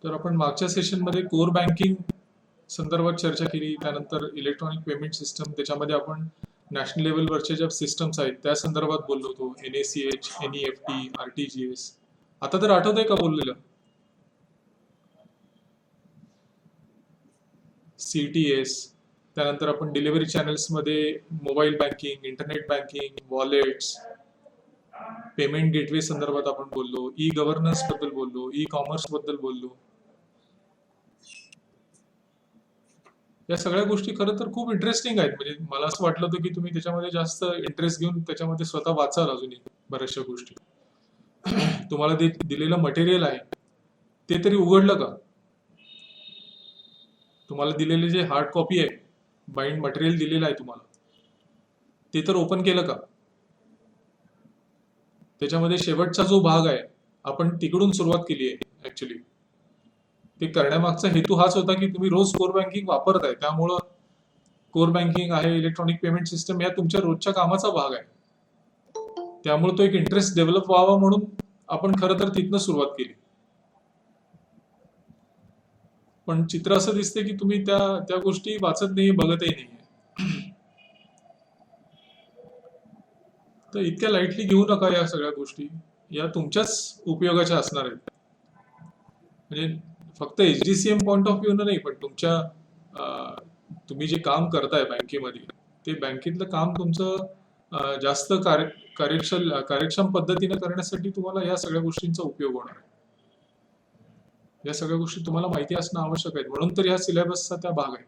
तर आपण मागच्या सेशनमध्ये कोर बँकिंग संदर्भात चर्चा केली. त्यानंतर इलेक्ट्रॉनिक पेमेंट सिस्टम, त्याच्यामध्ये आपण नॅशनल लेवलवरच्या ज्या सिस्टम्स आहेत त्या संदर्भात बोललो होतो. NACH, NEFT, RTGS. आता तर आठवतंय का बोललेलं? CTS. त्यानंतर आपण डिलिव्हरी चॅनल्समध्ये mobile banking, internet banking, wallets, payment gateway संदर्भात आपण बोललो. गव्हर्नन्स बद्दल बोललो, कॉमर्स बद्दल बोललो. या सगळ्या गोष्टी खरं तर खूप इंटरेस्टिंग आहेत. म्हणजे मला असं वाटलं होतं की तुम्ही त्याच्यामध्ये जास्त इंटरेस्ट घेऊन त्याच्यामध्ये स्वतः वाचाल अजूनही बऱ्याचशा गोष्टी. तुम्हाला दिलेलं मटेरियल आहे ते तरी उघडलं का? तुम्हाला दिलेले जे हार्ड कॉपी आहे, बाइंड मटेरियल दिलेलं आहे तुम्हाला, ते तर ओपन केलं का? त्याच्यामध्ये शेवटचा जो भाग आहे आपण तिकडून सुरुवात केली आहे. ऍक्च्युली ते करण्यामागचा हेतू हाच होता की तुम्ही रोज कोर बँकिंग वापरताय, त्यामुळं कोर बँकिंग आहे, इलेक्ट्रॉनिक पेमेंट सिस्टम या तुमच्या रोजच्या कामाचा भाग आहे. त्यामुळे तो एक इंटरेस्ट डेव्हलप व्हावा म्हणून आपण खरं तर तिथनं सुरुवात केली. पण चित्र असं दिसते की तुम्ही त्या गोष्टी वाचत नाही, बघतही नाहीये. तर इतक्या लाईटली घेऊ नका या सगळ्या गोष्टी. या तुमच्याच उपयोगाच्या असणार आहेत. म्हणजे फक्त HDCM पॉइंट ऑफ व्ह्यू नाही, पण तुम्ही जे काम करताय बँकेमध्ये, ते बँकेतलं काम तुमचं जास्त कार्यक्षम पद्धतीने करण्यासाठी तुम्हाला या सगळ्या गोष्टींचा उपयोग होणार आहे. या सगळ्या गोष्टी तुम्हाला माहिती असणं आवश्यक आहे, म्हणून तर या सिलेबसचा त्या भाग आहे.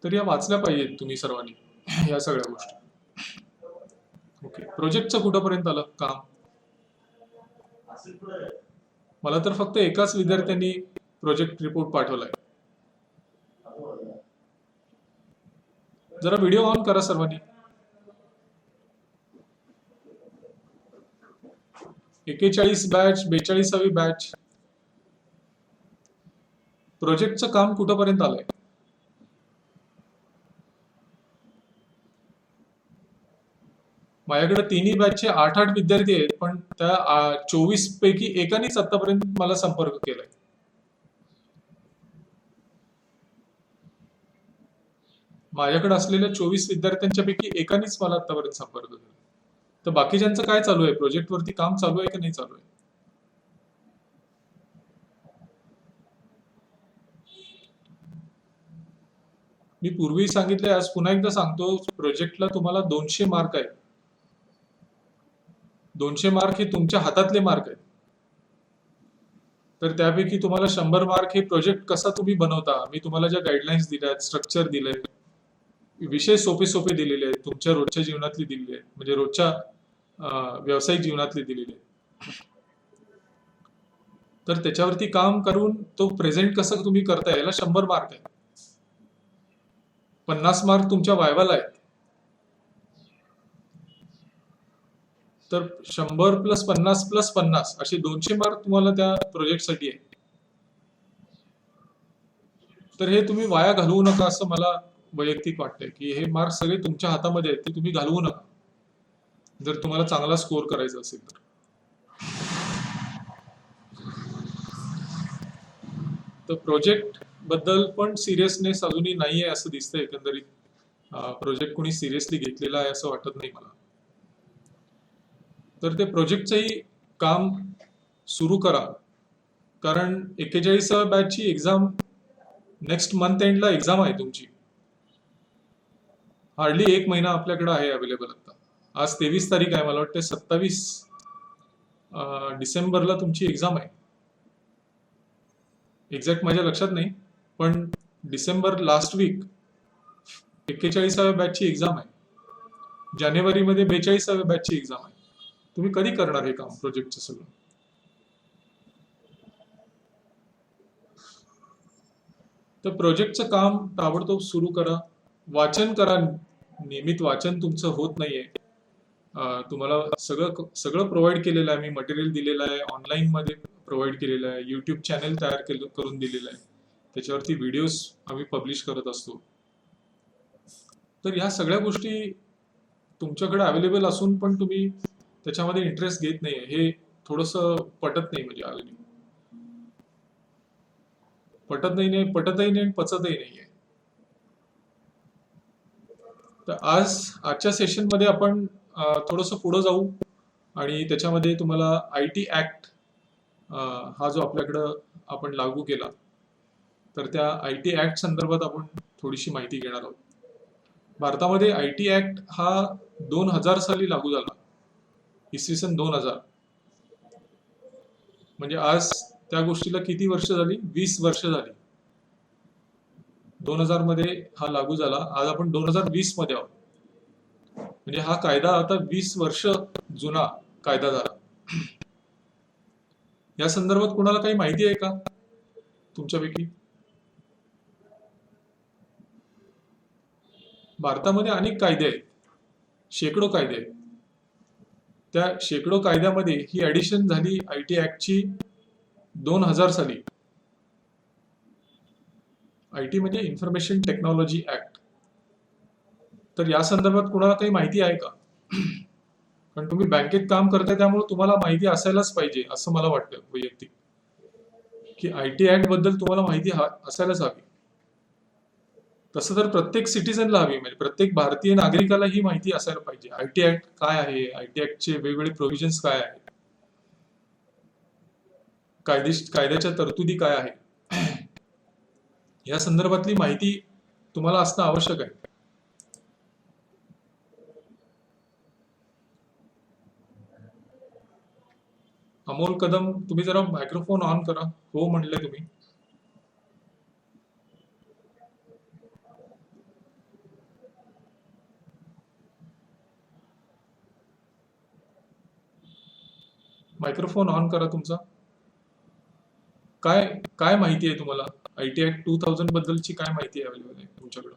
तर या वाचल्या पाहिजेत तुम्ही सर्वांनी या सगळ्या गोष्टी. ओके, प्रोजेक्टचं कुठंपर्यंत आलं काम? मला तर फक्त एकाच विद्यार्थ्यांनी प्रोजेक्ट रिपोर्ट पाठवलाय. जरा व्हिडिओ ऑन करा सर्वांनी. 41 बॅच, 42वी बॅच. प्रोजेक्टचं काम कुठंपर्यंत आलंय? माझ्याकडे तिन्ही बॅचचे 8 विद्यार्थी आहेत, पण त्या 24 पैकी एकानेच आतापर्यंत मला संपर्क केलाय. माझ्याकडे असलेल्या 24 विद्यार्थ्यांच्या पैकी एकानेच मला आतापर्यंत संपर्क केला. तर बाकीच्यांचं काय चालू आहे? प्रोजेक्टवरती काम चालू आहे की नाही चालू आहे? मी पूर्वी सांगितले, आज पुन्हा एकदा सांगतो, प्रोजेक्टला तुम्हाला 200 मार्क आहेत. 200 मार्क हे तुमच्या हातातले मार्क आहेत. तर त्यापैकी तुम्हाला 100 मार्क हे प्रोजेक्ट कसा तुम्ही बनवता, मी तुम्हाला ज्या गाईडलाईन्स दिल्या आहेत, स्ट्रक्चर दिलंय, विषय सोपे सोपे दिलेले आहेत, तुमच्या रोजच्या जीवनातली दिलेली आहेत, म्हणजे रोजच्या व्यावसायिक जीवनातली दिलेली आहेत. तर त्याच्यावरती काम करून तो प्रेझेंट कसं तुम्ही करताय याला 100 मार्क आहेत. 50 मार्क तुमच्या वायवाला आहेत. तर 100 प्लस 50 प्लस 50 असे 200 मार्क तुम्हाला त्या प्रोजेक्टसाठी आहे. तर हे तुम्ही वाया घालवू नका असं मला वैयक्तिक वाटतंय, की हे मार्क सगळे तुमच्या हातामध्ये आहेत, ते तुम्ही घालवू नका जर तुम्हाला चांगला स्कोर करायचा असेल तर. तर प्रोजेक्ट बद्दल पण सिरियसनेस अजूनही नाहीये असं दिसतंय. एकंदरीत प्रोजेक्ट कोणी सिरियसली घेतलेला आहे असं वाटत नाही मला. तर ते प्रोजेक्टचंही काम सुरू करा, कारण 41व्या बॅचची एक्झाम नेक्स्ट मंथ एंडला एक्झाम आहे तुमची. हार्डली 1 महिना आपल्याकडे आहे अवेलेबल. आता आज 23 तारीख आहे, मला वाटतं 27 डिसेंबरला तुमची एक्झाम आहे. एक्झॅक्ट माझ्या लक्षात नाही, पण डिसेंबर लास्ट वीक 41व्या बॅचची एक्झाम आहे. जानेवारीमध्ये 42व्या बॅचची एक्झाम आहे. तुम्ही कधी करणार हे काम प्रोजेक्टचं सगळं? तर प्रोजेक्टचं काम ताबडतोब सुरू करा. वाचन करा. नियमित वाचन तुमचं होत नाहीये. तुम्हाला सगळं प्रोव्हाइड केलेलं आहे, मी मटेरियल दिलेलं आहे, ऑनलाईन मध्ये प्रोव्हाइड केलेलं आहे, युट्यूब चॅनल तयार करून दिलेलं आहे, त्याच्यावरती व्हिडिओज आम्ही पब्लिश करत असतो. तर ह्या सगळ्या गोष्टी तुमच्याकडे अवेलेबल असून पण तुम्ही त्याच्यामध्ये इंटरेस्ट घेत नाहीये, हे थोडंसं पटत नाही म्हणजे अजून. पटतही नाही आणि पचतही नाहीये. तर आजच्या सेशनमध्ये आपण थोडंसं पुढं जाऊ आणि त्याच्यामध्ये तुम्हाला IT ऍक्ट हा जो आपल्याकडं आपण लागू केला, तर त्या IT ऍक्ट संदर्भात आपण थोडीशी माहिती घेणार आहोत. भारतामध्ये IT ऍक्ट हा 2000 साली लागू झाला, इसवी सन 2000. म्हणजे आज त्या गोष्टीला किती वर्ष झाली? 20 वर्ष झाली. 2000 मध्ये हा लागू झाला, आज आपण 2020 मध्ये आहोत. म्हणजे हा कायदा आता 20 वर्ष जुना कायदा झाला. या संदर्भात कुणाला काही माहिती आहे का तुमच्यापैकी? भारतामध्ये अनेक कायदे आहेत, शेकडो कायदे आहेत. त्या शेकडो कायद्यामध्ये ही ऍडिशन झाली IT ऍक्टची 2000 साली. IT म्हणजे इन्फॉर्मेशन टेक्नॉलॉजी ऍक्ट. तर या संदर्भात कुणाला काही माहिती आहे का? कारण तुम्ही बँकेत काम करताय त्यामुळे तुम्हाला माहिती असायलाच पाहिजे असं मला वाटतं वैयक्तिक, की IT ऍक्ट बद्दल तुम्हाला माहिती असायलाच हवी. तसं तर प्रत्येक सिटीजनला हवी, म्हणजे प्रत्येक भारतीय नागरिकाला ही माहिती असायला पाहिजे. IT ऍक्ट काय आहे, IT ऍक्टचे वेगवेगळे प्रोव्हिजन्स काय आहेत, कायद्याच्या तरतुदी काय आहे, या संदर्भातली माहिती तुम्हाला असणं आवश्यक आहे. अमोल कदम, तुम्ही जरा मायक्रोफोन ऑन करा. हो म्हणले तुम्ही. मायक्रोफोन ऑन करा तुमचा. काय काय माहिती आहे तुम्हाला? IT ऍक्ट 2000 बद्दलची काय माहिती अवेलेबल आहे तुमच्याकडे?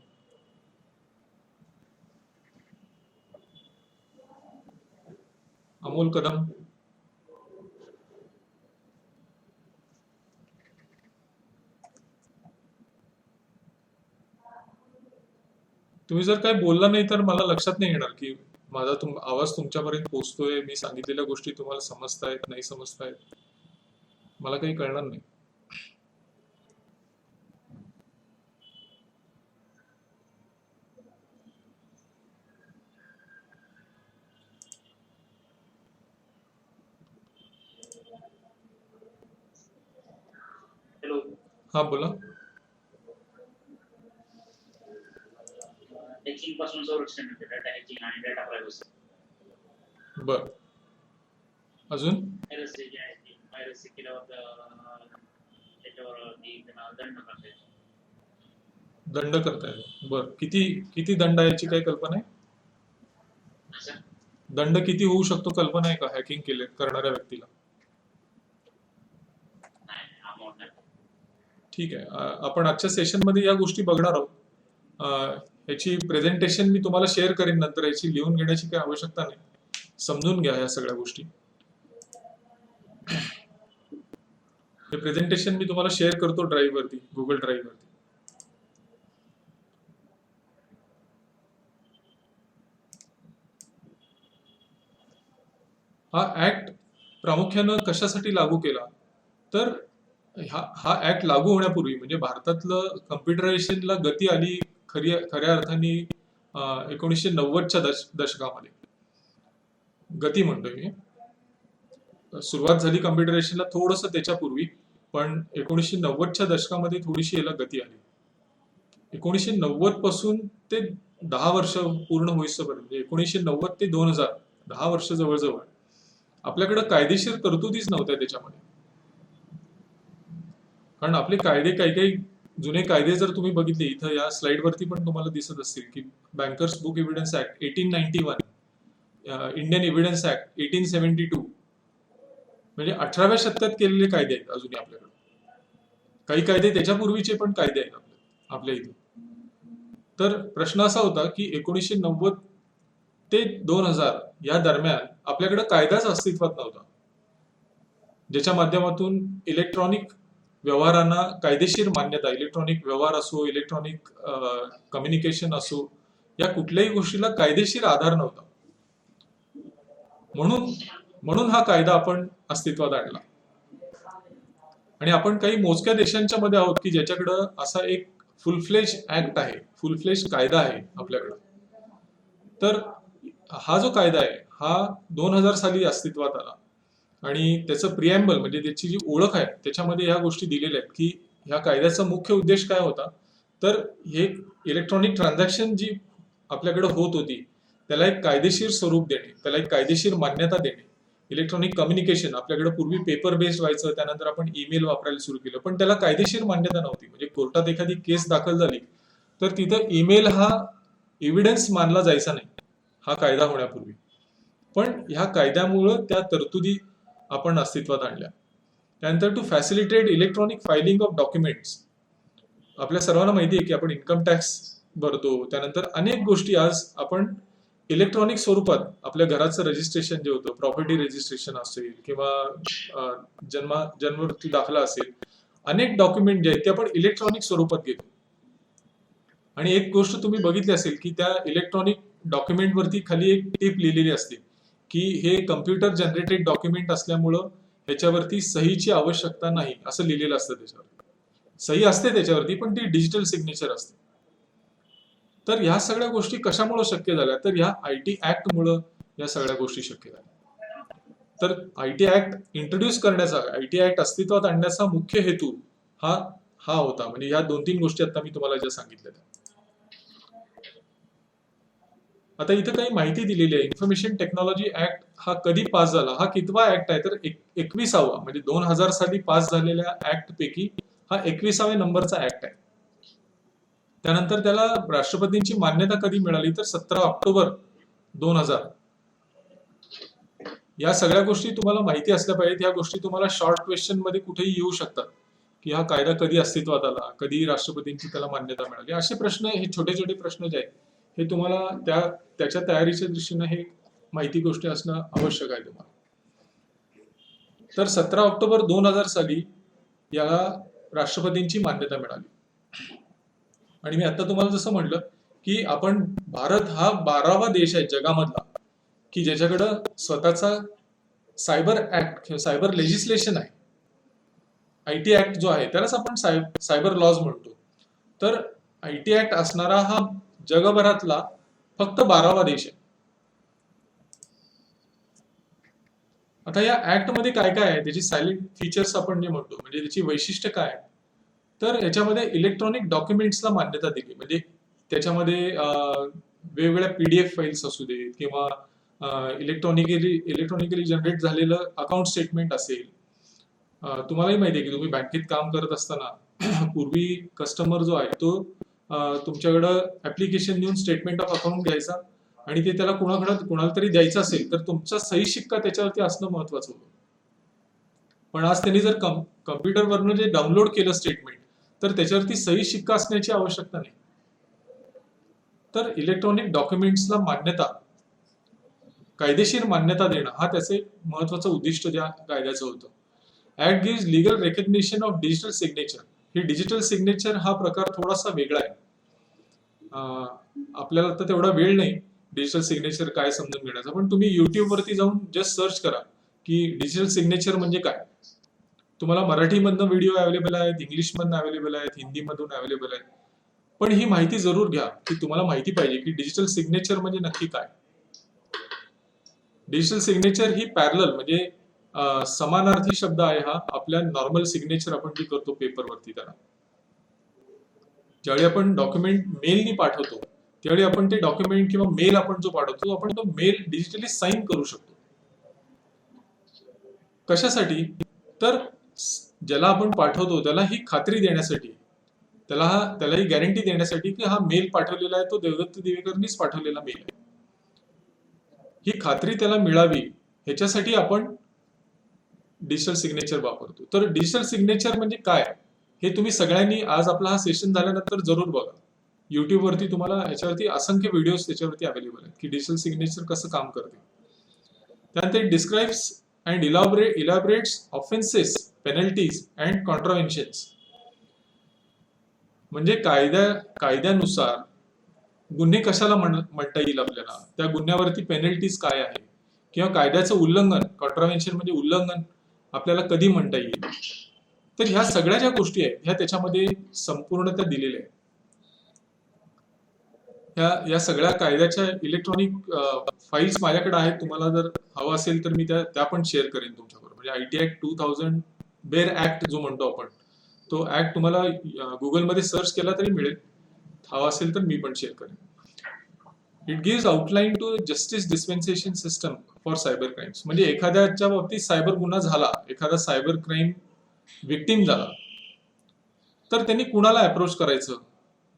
अमोल कदम. तुम्ही जर काय बोलला नाही तर मला लक्षात नाही येणार की माझा आवाज तुमच्यापर्यंत पोहोचतोय, मी सांगितलेल्या गोष्टी तुम्हाला समजतायत नाही समजतायत, मला काही कळणार नाही. हॅलो. हा बोला. हॅकिंग पासून संरक्षण मिळते, डाटा हॅकिंग आणि डाटा प्रायव्हसी. बर, अजून? व्हायरस केल्यावर त्याच्यावर त्यांना दंड करता येतो. दंड करता येतो. बर, किती किती दंड आहे याची काही कल्पना आहे? असं दंड किती होऊ शकतो कल्पना आहे का हॅकिंग करणाऱ्या व्यक्तीला? नाही, अमाऊंट नाही. ठीक आहे, आपण आजच्या सेशनमध्ये या गोष्टी बघणार आहोत. याची प्रेझेंटेशन मी तुम्हाला शेअर करेन नंतर, याची लिहून घेण्याची काही आवश्यकता नाही, समजून घ्या या सगळ्या गोष्टी. हे प्रेझेंटेशन मी तुम्हाला शेअर करतो ड्राईव्ह वरती, गुगल ड्राईव्ह वरती. हा ऍक्ट प्रामुख्यानं कशासाठी लागू केला तर हा ऍक्ट लागू होण्यापूर्वी म्हणजे भारतातलं कम्प्युटरायझेशनला गती आली खऱ्या अर्थाने 1990च्या दशकामध्ये. गती म्हणतोय मी, सुरुवात झाली कम्प्युटरायझेशनला थोडंसं त्याच्यापूर्वी, पण 1990च्या दशकामध्ये थोडीशी याला गती आली. 1990 पासून ते 10 वर्ष पूर्ण होईपर्यंत, म्हणजे 1990 ते 2000, 10 वर्ष जवळजवळ आपल्याकडे कायदेशीर तरतुदीच नव्हत्या त्याच्यामध्ये. कारण आपले कायदे काही जुने कायदे जर तुम्ही बघितले, इथं या स्लाइड वरती पण तुम्हाला दिसत असतील की bankers book evidence act 1891, Indian evidence act 1872, म्हणजे 18व्या शतकात केलेले कायदे आहेत अजूनही आपल्याकडे. काही कायदे त्याच्यापूर्वीचे पण कायदे आहेत आपल्या इथे. तर प्रश्न असा होता की 1990 ते 2000 या दरम्यान आपल्याकडे कायदाच अस्तित्वात नव्हता, ज्याच्या माध्यमातून इलेक्ट्रॉनिक व्यवहारांना कायदेशीर मान्यता, इलेक्ट्रॉनिक व्यवहार असो, इलेक्ट्रॉनिक कम्युनिकेशन असो, या कुठल्याही गोष्टीला कायदेशीर आधार नव्हता. म्हणून हा कायदा आपण अस्तित्वात आणला. आणि आपण काही मोजक्या देशांच्या मध्ये आहोत की ज्याच्याकडं असा एक फुल फ्लेज ऍक्ट आहे, फुल फ्लेज कायदा आहे आपल्याकडं. तर हा जो कायदा आहे हा 2000 साली अस्तित्वात आला आणि त्याचं प्रिएम्बल म्हणजे त्याची जी ओळख आहे त्याच्यामध्ये ह्या गोष्टी दिलेल्या आहेत की ह्या कायद्याचा मुख्य उद्देश काय होता. तर हे इलेक्ट्रॉनिक ट्रान्झॅक्शन जी आपल्याकडे होत होती त्याला एक कायदेशीर स्वरूप देणे, त्याला एक कायदेशीर मान्यता देणे. इलेक्ट्रॉनिक कम्युनिकेशन आपल्याकडे पूर्वी पेपर बेस्ड व्हायचं, त्यानंतर आपण ईमेल वापरायला सुरू केलं, पण त्याला कायदेशीर मान्यता नव्हती. म्हणजे कोर्टात एखादी केस दाखल झाली तर तिथं ईमेल हा एव्हिडन्स मानला जायचा नाही हा कायदा होण्यापूर्वी. पण ह्या कायद्यामुळं त्या तरतुदी आपण अस्तित्वात आणल्या. त्यानंतर to facilitate electronic filing of documents. आपल्या सर्वांना माहिती आहे की आपण इन्कम टॅक्स भरतो, त्यानंतर अनेक गोष्टी आज आपण इलेक्ट्रॉनिक स्वरूपात आपल्या घराचं रजिस्ट्रेशन जे होतं, प्रॉपर्टी रजिस्ट्रेशन असेल किंवा जन्ममृत्यू दाखला असेल, अनेक डॉक्युमेंट जे आहेत ते आपण इलेक्ट्रॉनिक स्वरूपात घेतो. आणि एक गोष्ट तुम्ही बघितली असेल की त्या इलेक्ट्रॉनिक डॉक्युमेंट वरती खाली एक टिप लिहिलेली असते की हे कम्प्युटर जनरेटेड डॉक्युमेंट असल्यामुळं ह्याच्यावरती सहीची आवश्यकता नाही असं लिहिलेलं असतं. त्याच्यावर सही असते त्याच्यावरती पण ती डिजिटल सिग्नेचर असते. तर ह्या सगळ्या गोष्टी कशामुळे शक्य झाल्या, तर ह्या IT ऍक्ट मुळे या सगळ्या गोष्टी शक्य झाल्या. तर IT ऍक्ट इंट्रोड्यूस करण्याचा, IT ऍक्ट अस्तित्वात आणण्याचा मुख्य हेतू हा हा होता. म्हणजे ह्या 2-3 गोष्टी आता मी तुम्हाला ज्या सांगितल्या त्या. आता इथं काही माहिती दिलेली आहे. इन्फॉर्मेशन टेक्नॉलॉजी ऍक्ट हा कधी पास झाला, हा कितवा ऍक्ट आहे, तर 21वा. म्हणजे 2000 साली पास झालेल्या ऍक्ट पैकी हा 21व्या नंबरचा ऍक्ट आहे. त्यानंतर त्याला राष्ट्रपतींची मान्यता कधी मिळाली, तर 17 ऑक्टोबर 2000. या सगळ्या गोष्टी तुम्हाला माहिती असल्या पाहिजेत. या गोष्टी तुम्हाला शॉर्ट क्वेश्चन मध्ये कुठेही येऊ शकतात की हा कायदा कधी अस्तित्वात आला, कधी राष्ट्रपतींची त्याला मान्यता मिळाली. असे प्रश्न, हे छोटे छोटे प्रश्न जे आहेत हे तुम्हाला त्याच्या तयारीच्या दृष्टीने हे माहिती गोष्टी असणं आवश्यक आहे तुम्हाला. तर 17 ऑक्टोबर 2000 साली याला राष्ट्रपतींची मान्यता मिळाली. आणि मी आता तुम्हाला जसं म्हटलं की भारत हा 12वा देश आहे जगामधला की ज्याच्याकडं स्वतःचा सायबर ऍक्ट किंवा सायबर लेजिस्लेशन आहे. IT ऍक्ट जो आहे त्यालाच आपण सायबर लॉज म्हणतो. तर IT ऍक्ट असणारा हा जगभरातला फक्त 12वा देश आहे. आता या ऍक्ट मध्ये काय काय आहे, त्याची सायलेंट फीचर्स आपण जे म्हणतो, म्हणजे त्याची वैशिष्ट्य काय आहे, तर याच्यामध्ये इलेक्ट्रॉनिक डॉक्युमेंट्सला मान्यता दिली. म्हणजे त्याच्यामध्ये वेगवेगळ्या PDF फाईल्स असू देत किंवा इलेक्ट्रॉनिकली जनरेट झालेलं अकाउंट स्टेटमेंट असेल. तुम्हालाही माहिती आहे की तुम्ही बँकेत काम करत असताना पूर्वी कस्टमर जो आहे तो तुमच्याकडं ऍप्लिकेशन देऊन स्टेटमेंट ऑफ अकाउंट घ्यायचा आणि ते त्याला कुणाला तरी द्यायचं असेल तर तुमचा सही शिक्का त्याच्यावरती असणं महत्वाचं होतं. पण आज त्यांनी जर कम्प्युटरवरनं जे डाउनलोड केलं स्टेटमेंट तर त्याच्यावरती सही शिक्का असण्याची आवश्यकता नाही. तर इलेक्ट्रॉनिक डॉक्युमेंट्सला मान्यता, कायदेशीर मान्यता देणं हा त्याचं एक महत्वाचं उद्दिष्ट त्या कायद्याचं होतं. Act gives legal recognition of digital signature. He digital signature हा प्रकार थोडासा वेगळा आहे. आपल्याला आता तेवढा वेळ नाही डिजिटल सिग्नेचर काय समजून घेण्याचा, पण तुम्ही युट्यूब वरती जाऊन जस्ट सर्च करा की डिजिटल सिग्नेचर म्हणजे काय. तुम्हाला मराठीमधनं व्हिडिओ अवेलेबल आहेत, इंग्लिशमधनं अवेलेबल आहेत, हिंदीमधून अवेलेबल आहेत. पण ही माहिती जरूर घ्या की तुम्हाला माहिती पाहिजे की डिजिटल सिग्नेचर म्हणजे नक्की काय. डिजिटल सिग्नेचर ही पॅरलल म्हणजे समानार्थी शब्द आहे हा आपल्या नॉर्मल सिग्नेचर आपण जे करतो पेपरवरती. त्याला ज्यावेळी आपण डॉक्युमेंट मेलनी पाठवतो त्यावेळी आपण ते डॉक्युमेंट किंवा मेल आपण जो पाठवतो आपण तो मेल डिजिटली साईन करू शकतो. कशासाठी, तर ज्याला आपण पाठवतो त्याला ही खात्री देण्यासाठी, त्याला ही गॅरंटी देण्यासाठी की हा मेल पाठवलेला आहे तो देवदत्त दिवेकरनीच पाठवलेला मेल आहे. ही खात्री त्याला मिळावी ह्याच्यासाठी आपण डिजिटल सिग्नेचर वापरतो. तर डिजिटल सिग्नेचर म्हणजे काय हे तुम्ही सगळ्यांनी आज आपला हा सेशन झाल्यानंतर जरूर बघा. युट्यूब वरती तुम्हाला ह्याच्यावरती असंख्य व्हिडिओज त्याच्यावरती अवेलेबल आहेत की डिजिटल सिग्नेचर कसं काम करते. त्यानंतर describes and elaborates offences, penalties and contraventions. म्हणजे कायद्यानुसार गुन्हे कशाला म्हणता येईल आपल्याला, त्या गुन्ह्यावरती पेनल्टीज काय आहे, किंवा कायद्याचं उल्लंघन, कॉन्ट्राव्हेन्शन म्हणजे उल्लंघन आपल्याला कधी म्हणता येईल. तर ह्या सगळ्या ज्या गोष्टी आहेत ह्या त्याच्यामध्ये संपूर्णतः दिलेल्या आहेत. या सगळ्या कायद्याच्या इलेक्ट्रॉनिक फाईल्स माझ्याकडे आहेत. तुम्हाला जर हवं असेल तर मी त्या पण शेअर करेन तुमच्याबरोबर. म्हणजे आयटी ऍक्ट 2000 बेर ऍक्ट जो म्हणतो आपण, तो ऍक्ट तुम्हाला गुगलमध्ये सर्च केला तरी मिळेल. हवा असेल तर मी पण शेअर करेन. It gives outline to justice dispensation system for cyber crimes. म्हणजे एखाद्याच्या बाबतीत सायबर गुन्हा झाला, एखादा सायबर क्राईम विक्टीम झाला, तर त्यांनी कुणाला अप्रोच करायचं,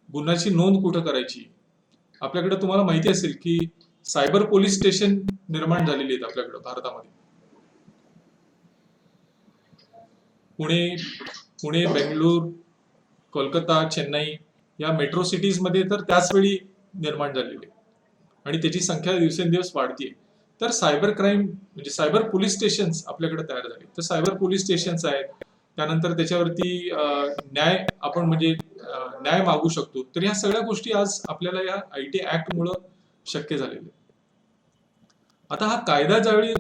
गुन्ह्याची नोंद कुठं करायची. आपल्याकडे तुम्हाला माहिती असेल की सायबर पोलीस स्टेशन निर्माण झालेली आहेत आपल्याकडे भारतामध्ये. पुणे, बेंगळूर, कोलकाता, चेन्नई या मेट्रो सिटीज मध्ये तर त्याच वेळी निर्माण झालेली आहे आणि त्याची संख्या दिवसेंदिवस वाढतीये. तर सायबर क्राईम म्हणजे सायबर पोलीस स्टेशन्स आपल्याकडे तयार झाले. तर सायबर पोलीस स्टेशन्स आहेत, त्यानंतर त्याच्यावरती न्याय आपण म्हणजे न्याय मागू शकतो. तर ह्या सगळ्या गोष्टी आज आपल्याला या आयटी ऍक्ट मुळे शक्य झालेले. आता हा कायदा ज्यावेळी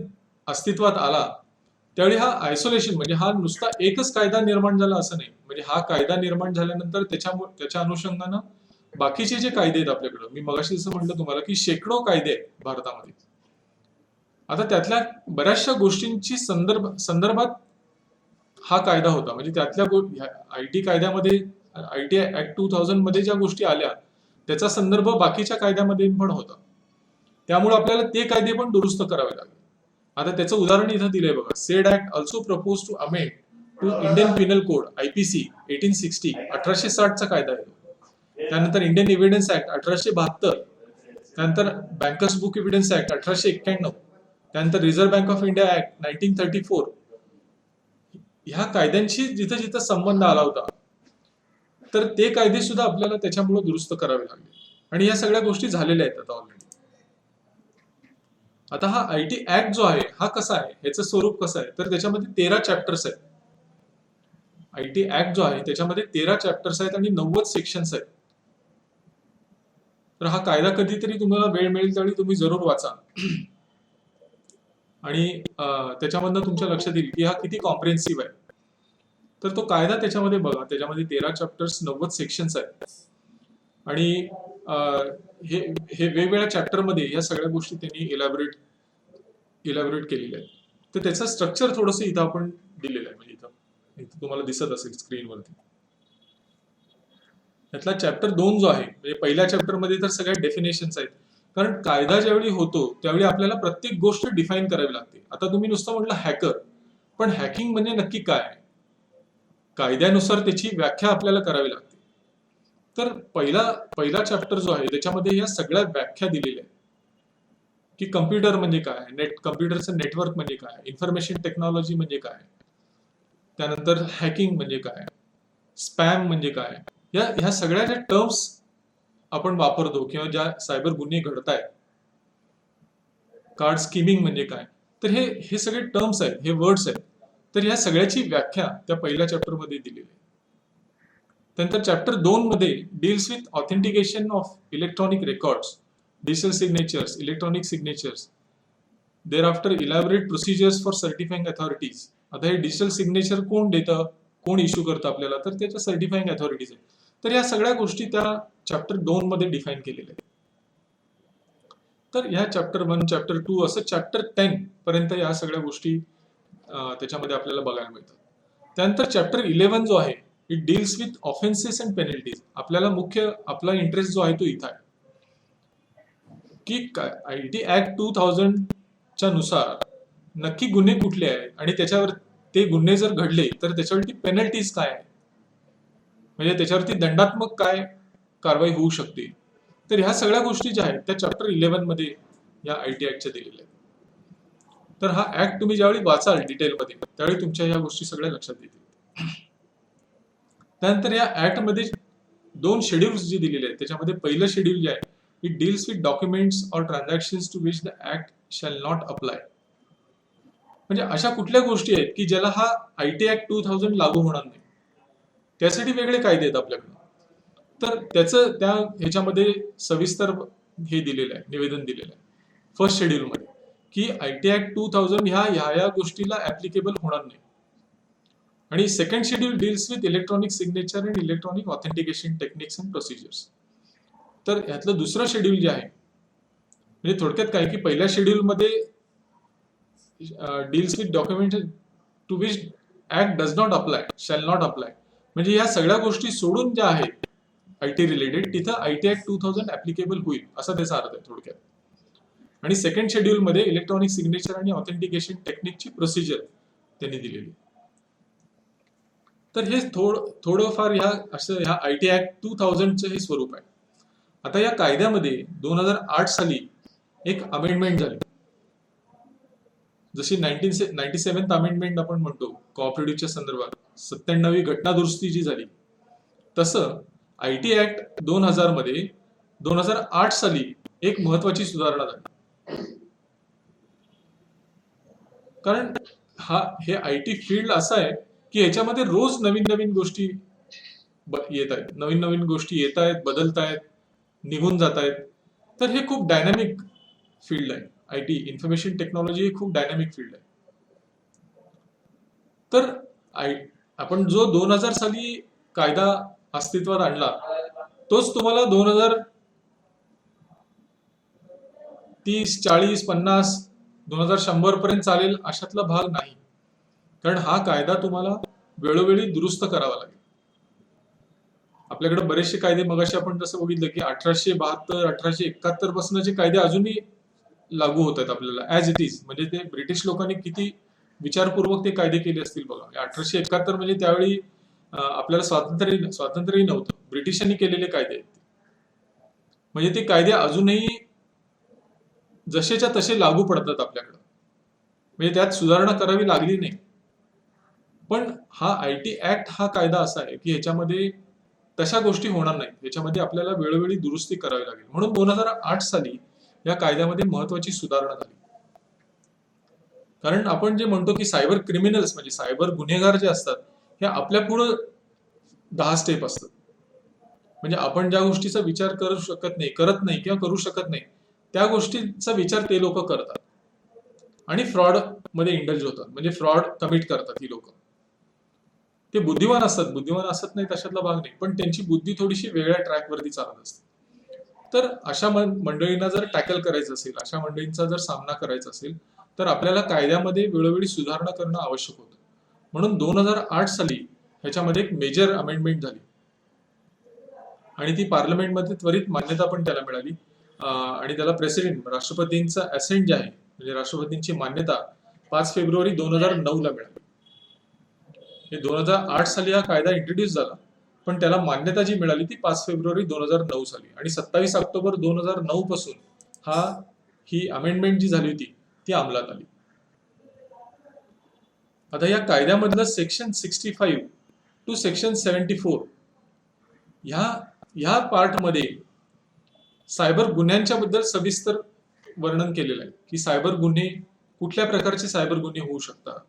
अस्तित्वात आला त्यावेळी हा आयसोलेशन म्हणजे हा नुसता एकच कायदा निर्माण झाला असं नाही. म्हणजे हा कायदा निर्माण झाल्यानंतर त्याच्या अनुषंगानं बाकीचे जे कायदे आहेत आपल्याकडे, मी मगाशी जसं म्हटलं तुम्हाला की शेकडो कायदे आहेत भारतामध्ये. आता त्यातल्या बऱ्याचशा गोष्टींची संदर्भात हा कायदा होता. म्हणजे त्यातल्या आयटी कायद्यामध्ये आयटी ऍक्ट 2000 मध्ये ज्या गोष्टी आल्या त्याचा संदर्भ बाकीच्या कायद्यामध्ये पण होता. त्यामुळे आपल्याला ते कायदे पण दुरुस्त करावे लागले. आता त्याचं उदाहरण इथं दिलंय बघा. Said act also propose to amend to Indian penal code IPC 1860 1860 चा कायदा आहे. त्यानंतर इंडियन एव्हिडन्स ऍक्ट 1872, त्यानंतर बँकर्स बुक एव्हिडन्स ऍक्ट 1891, त्यानंतर reserve bank of India act 1934. ह्या कायद्यांशी जिथं जिथं संबंध आला होता तर ते कायदे सुद्धा आपल्याला त्याच्यामुळे दुरुस्त करावे लागले आणि या सगळ्या गोष्टी झालेल्या आहेत आता ऑलरेडी. आता हा आयटी ऍक्ट जो आहे हा कसा आहे, याचं स्वरूप कसं आहे, तर त्याच्यामध्ये 13 चॅप्टर्स आहेत. आयटी ऍक्ट जो आहे त्याच्यामध्ये 13 चॅप्टर्स आहेत आणि 90 सेक्शन्स आहेत. तर हा कायदा कधीतरी तुम्हाला वेळ मिळेल त्यावेळी तुम्ही जरूर वाचा आणि त्याच्यामधनं तुमच्या लक्षात येईल की हा किती कॉम्प्रिहेन्सिव्ह आहे. तर तो कायदा त्याच्यामध्ये बघा. त्याच्यामध्ये 13 चॅप्टर्स 90 सेक्शन्स आहेत आणि हे वेगवेगळ्या चॅप्टरमध्ये या सगळ्या गोष्टी त्यांनी इलॅबोरेट केलेल्या आहेत. तर त्याचं स्ट्रक्चर थोडंसं इथं आपण दिलेलं आहे. म्हणजे इथं तुम्हाला दिसत असेल स्क्रीनवरती. यातला चॅप्टर 2 जो आहे म्हणजे पहिल्या चॅप्टरमध्ये तर सगळ्या डेफिनेशन्स आहेत. कारण कायदा ज्यावेळी होतो त्यावेळी आपल्याला प्रत्येक गोष्ट डिफाईन करावी लागते. आता तुम्ही नुसतं म्हटलं हॅकर, पण हॅकिंग म्हणजे नक्की काय आहे, कायद्यानुसार त्याची व्याख्या आपल्याला करावी लागते. तर पहिला चॅप्टर जो आहे त्याच्यामध्ये या सगळ्या व्याख्या दिलेल्या आहेत की कम्प्युटर म्हणजे काय, कम्प्युटरचं नेटवर्क म्हणजे काय, इन्फॉर्मेशन टेक्नॉलॉजी म्हणजे काय, त्यानंतर हॅकिंग म्हणजे काय, स्पॅम म्हणजे काय. ह्या सगळ्या ज्या टर्म्स आपण वापरतो किंवा ज्या सायबर गुन्हे घडतायत, कार्ड स्कीमिंग म्हणजे काय, तर हे सगळे टर्म्स आहेत, हे वर्ड्स आहेत. तर ह्या सगळ्याची व्याख्या त्या पहिल्या चॅप्टरमध्ये दिलेली आहे. त्यानंतर चॅप्टर 2 मध्ये deals with authentication of electronic records, digital signatures, electronic signatures. Thereafter elaborate procedures for certifying authorities. आता हे डिजिटल सिग्नेचर कोण देतं, कोण इश्यू करतं आपल्याला, तर त्याच्या सर्टिफाईंग अथॉरिटीज आहेत. तर या सगळ्या गोष्टी त्या चॅप्टर 2 मध्ये डिफाईन केलेल्या आहेत. तर ह्या चॅप्टर 1, चॅप्टर 2 असं चॅप्टर 10 पर्यंत या सगळ्या गोष्टी त्याच्यामध्ये आपल्याला बघायला मिळतात. त्यानंतर चॅप्टर 11 जो आहे it deals with offences and penalties. आपला इंटरेस्ट जो आहे तो इथं आहे की आयटी ऍक्ट 2000 च्या नुसार नक्की गुन्हे कुठले आहेत आणि त्याच्यावर ते गुन्हे जर घडले तर त्याच्यावरती पेनल्टीज काय आहे, म्हणजे त्याच्यावरती दंडात्मक काय कारवाई होऊ शकते. तर ह्या सगळ्या गोष्टी ज्या आहेत त्या चॅप्टर 11 मध्ये या आयटी ऍक्टच्या दिलेल्या आहेत. तर हा ऍक्ट तुम्ही ज्यावेळी वाचाल डिटेलमध्ये त्यावेळी तुमच्या ह्या गोष्टी सगळ्या लक्षात येतील. त्यानंतर या ऍक्ट मध्ये 2 शेड्यूल्स जे दिलेले आहेत त्याच्यामध्ये पहिलं शेड्यूल जे आहे it deals with documents or transactions to which the act shall not apply. म्हणजे अशा कुठल्या गोष्टी आहेत की ज्याला हा आयटी ऍक्ट 2000 लागू होणार नाही, त्यासाठी वेगळे कायदे आहेत आपल्याकडे. तर त्याचं त्या ह्याच्यामध्ये सविस्तर हे दिलेलं आहे, निवेदन दिलेलं आहे फर्स्ट शेड्यूल मध्ये की आयटी ऍक्ट 2000 ह्या गोष्टीला ऍप्लिकेबल होणार नाही. आणि second schedule deals with electronic signature and electronic authentication techniques and procedures. तर यातलं दुसरं शेड्यूल जे आहे, म्हणजे थोडक्यात काय की पहिल्या शेड्यूलमध्ये deals with document to which act does not apply, shall not apply, म्हणजे या सगळ्या गोष्टी सोडून ज्या आहेत आयटी रिलेटेड, तिथं आयटी ऍक्ट 2000 ऍप्लिकेबल होईल असा त्याचा अर्थ आहे थोडक्यात. आणि सेकंड शेड्यूलमध्ये इलेक्ट्रॉनिक सिग्नेचर आणि ऑथेंटिकेशन टेक्निकची प्रोसिजर त्यांनी दिलेली. तर हे थोडंफार ह्या आयटी ऍक्ट 2000चं हे स्वरूप आहे. आता या कायद्यामध्ये 2008 साली एक अमेंडमेंट झाली, जशी 97th अमेंडमेंट आपण म्हणतो कोऑपरेटिव्हच्या संदर्भात 97वी घटना दुरुस्ती जी झाली, तसं आयटी ऍक्ट 2000 मध्ये 2008 साली एक महत्वाची सुधारणा झाली. कारण हे आयटी फील्ड असं आहे की याच्यामध्ये रोज नवीन नवीन गोष्टी येत आहेत, नवीन नवीन गोष्टी येत आहेत, बदलत आहेत, निघून जात आहेत. तर हे खूप डायनॅमिक फील्ड आहे. आयटी इन्फॉर्मेशन टेक्नॉलॉजी ही खूप डायनॅमिक फील्ड आहे. तर आपण जो 2000 साली कायदा अस्तित्वात आणला, तोच तुम्हाला 2030, 40, 50, 2100 पर्यंत चालेल अशातला भाग नाही. कारण हा कायदा तुम्हाला वेळोवेळी दुरुस्त करावा लागेल. आपल्याकडे बरेचसे कायदे, मगाशी आपण जसं बघितलं की 1872, 1871 पासूनचे कायदे अजूनही लागू होत आहेत आपल्याला ऍज इट इज. म्हणजे ते ब्रिटिश लोकांनी किती विचारपूर्वक ते कायदे केले असतील बघा. 1871 म्हणजे त्यावेळी आपल्याला स्वातंत्र्यही नव्हतं, ब्रिटिशांनी केलेले कायदे आहेत. म्हणजे ते कायदे अजूनही जसेच्या तसे लागू पडतात आपल्याकडं, म्हणजे त्यात सुधारणा करावी लागली नाही. पण हा आयटी ऍक्ट हा कायदा असा आहे की ह्याच्यामध्ये तशा गोष्टी होणार नाहीत, ह्याच्यामध्ये आपल्याला वेळोवेळी दुरुस्ती करावी लागेल. म्हणून 2008 साली या कायद्यामध्ये महत्वाची सुधारणा झाली. कारण आपण जे म्हणतो की सायबर क्रिमिनल्स म्हणजे सायबर गुन्हेगार जे असतात, हे आपल्या पुढं 10 स्टेप असतात. म्हणजे आपण ज्या गोष्टीचा विचार करत नाही किंवा करू शकत नाही, त्या गोष्टीचा विचार ते लोक करतात आणि फ्रॉड मध्ये इंडल्ज होतात, म्हणजे फ्रॉड कमिट करतात ही लोक. ते बुद्धिमान असत नाही तशातला भाग नाही, पण त्यांची बुद्धी थोडीशी वेगळ्या ट्रॅकवरती चालत असते. तर अशा मंडळींना जर टॅकल करायचं असेल, अशा मंडळींचा जर सामना करायचा असेल, तर आपल्याला कायद्यामध्ये वेळोवेळी सुधारणा करणं आवश्यक होतं. म्हणून 2008 साली ह्याच्यामध्ये एक मेजर अमेंडमेंट झाली आणि ती पार्लमेंटमध्ये त्वरित मान्यता पण त्याला मिळाली. आणि त्याला प्रेसिडेंट, राष्ट्रपतींचा असेंट जे आहे, म्हणजे राष्ट्रपतींची मान्यता 5 फेब्रुवारी 2009 ला मिळाली. हे 2008 साली हा कायदा इंट्रोड्यूस झाला, पण त्याला मान्यता जी मिळाली ती 5 फेब्रुवारी 2009 साली. आणि 27 ऑक्टोबर 2009 पासून ही अमेंडमेंट जी झाली होती ती अंमलात आली. आता या कायद्यामधलं सेक्शन 65 टू सेक्शन 74 ह्या पार्टमध्ये सायबर गुन्ह्यांच्या बद्दल सविस्तर वर्णन केलेलं आहे की सायबर गुन्हे, कुठल्या प्रकारचे सायबर गुन्हे होऊ शकतात,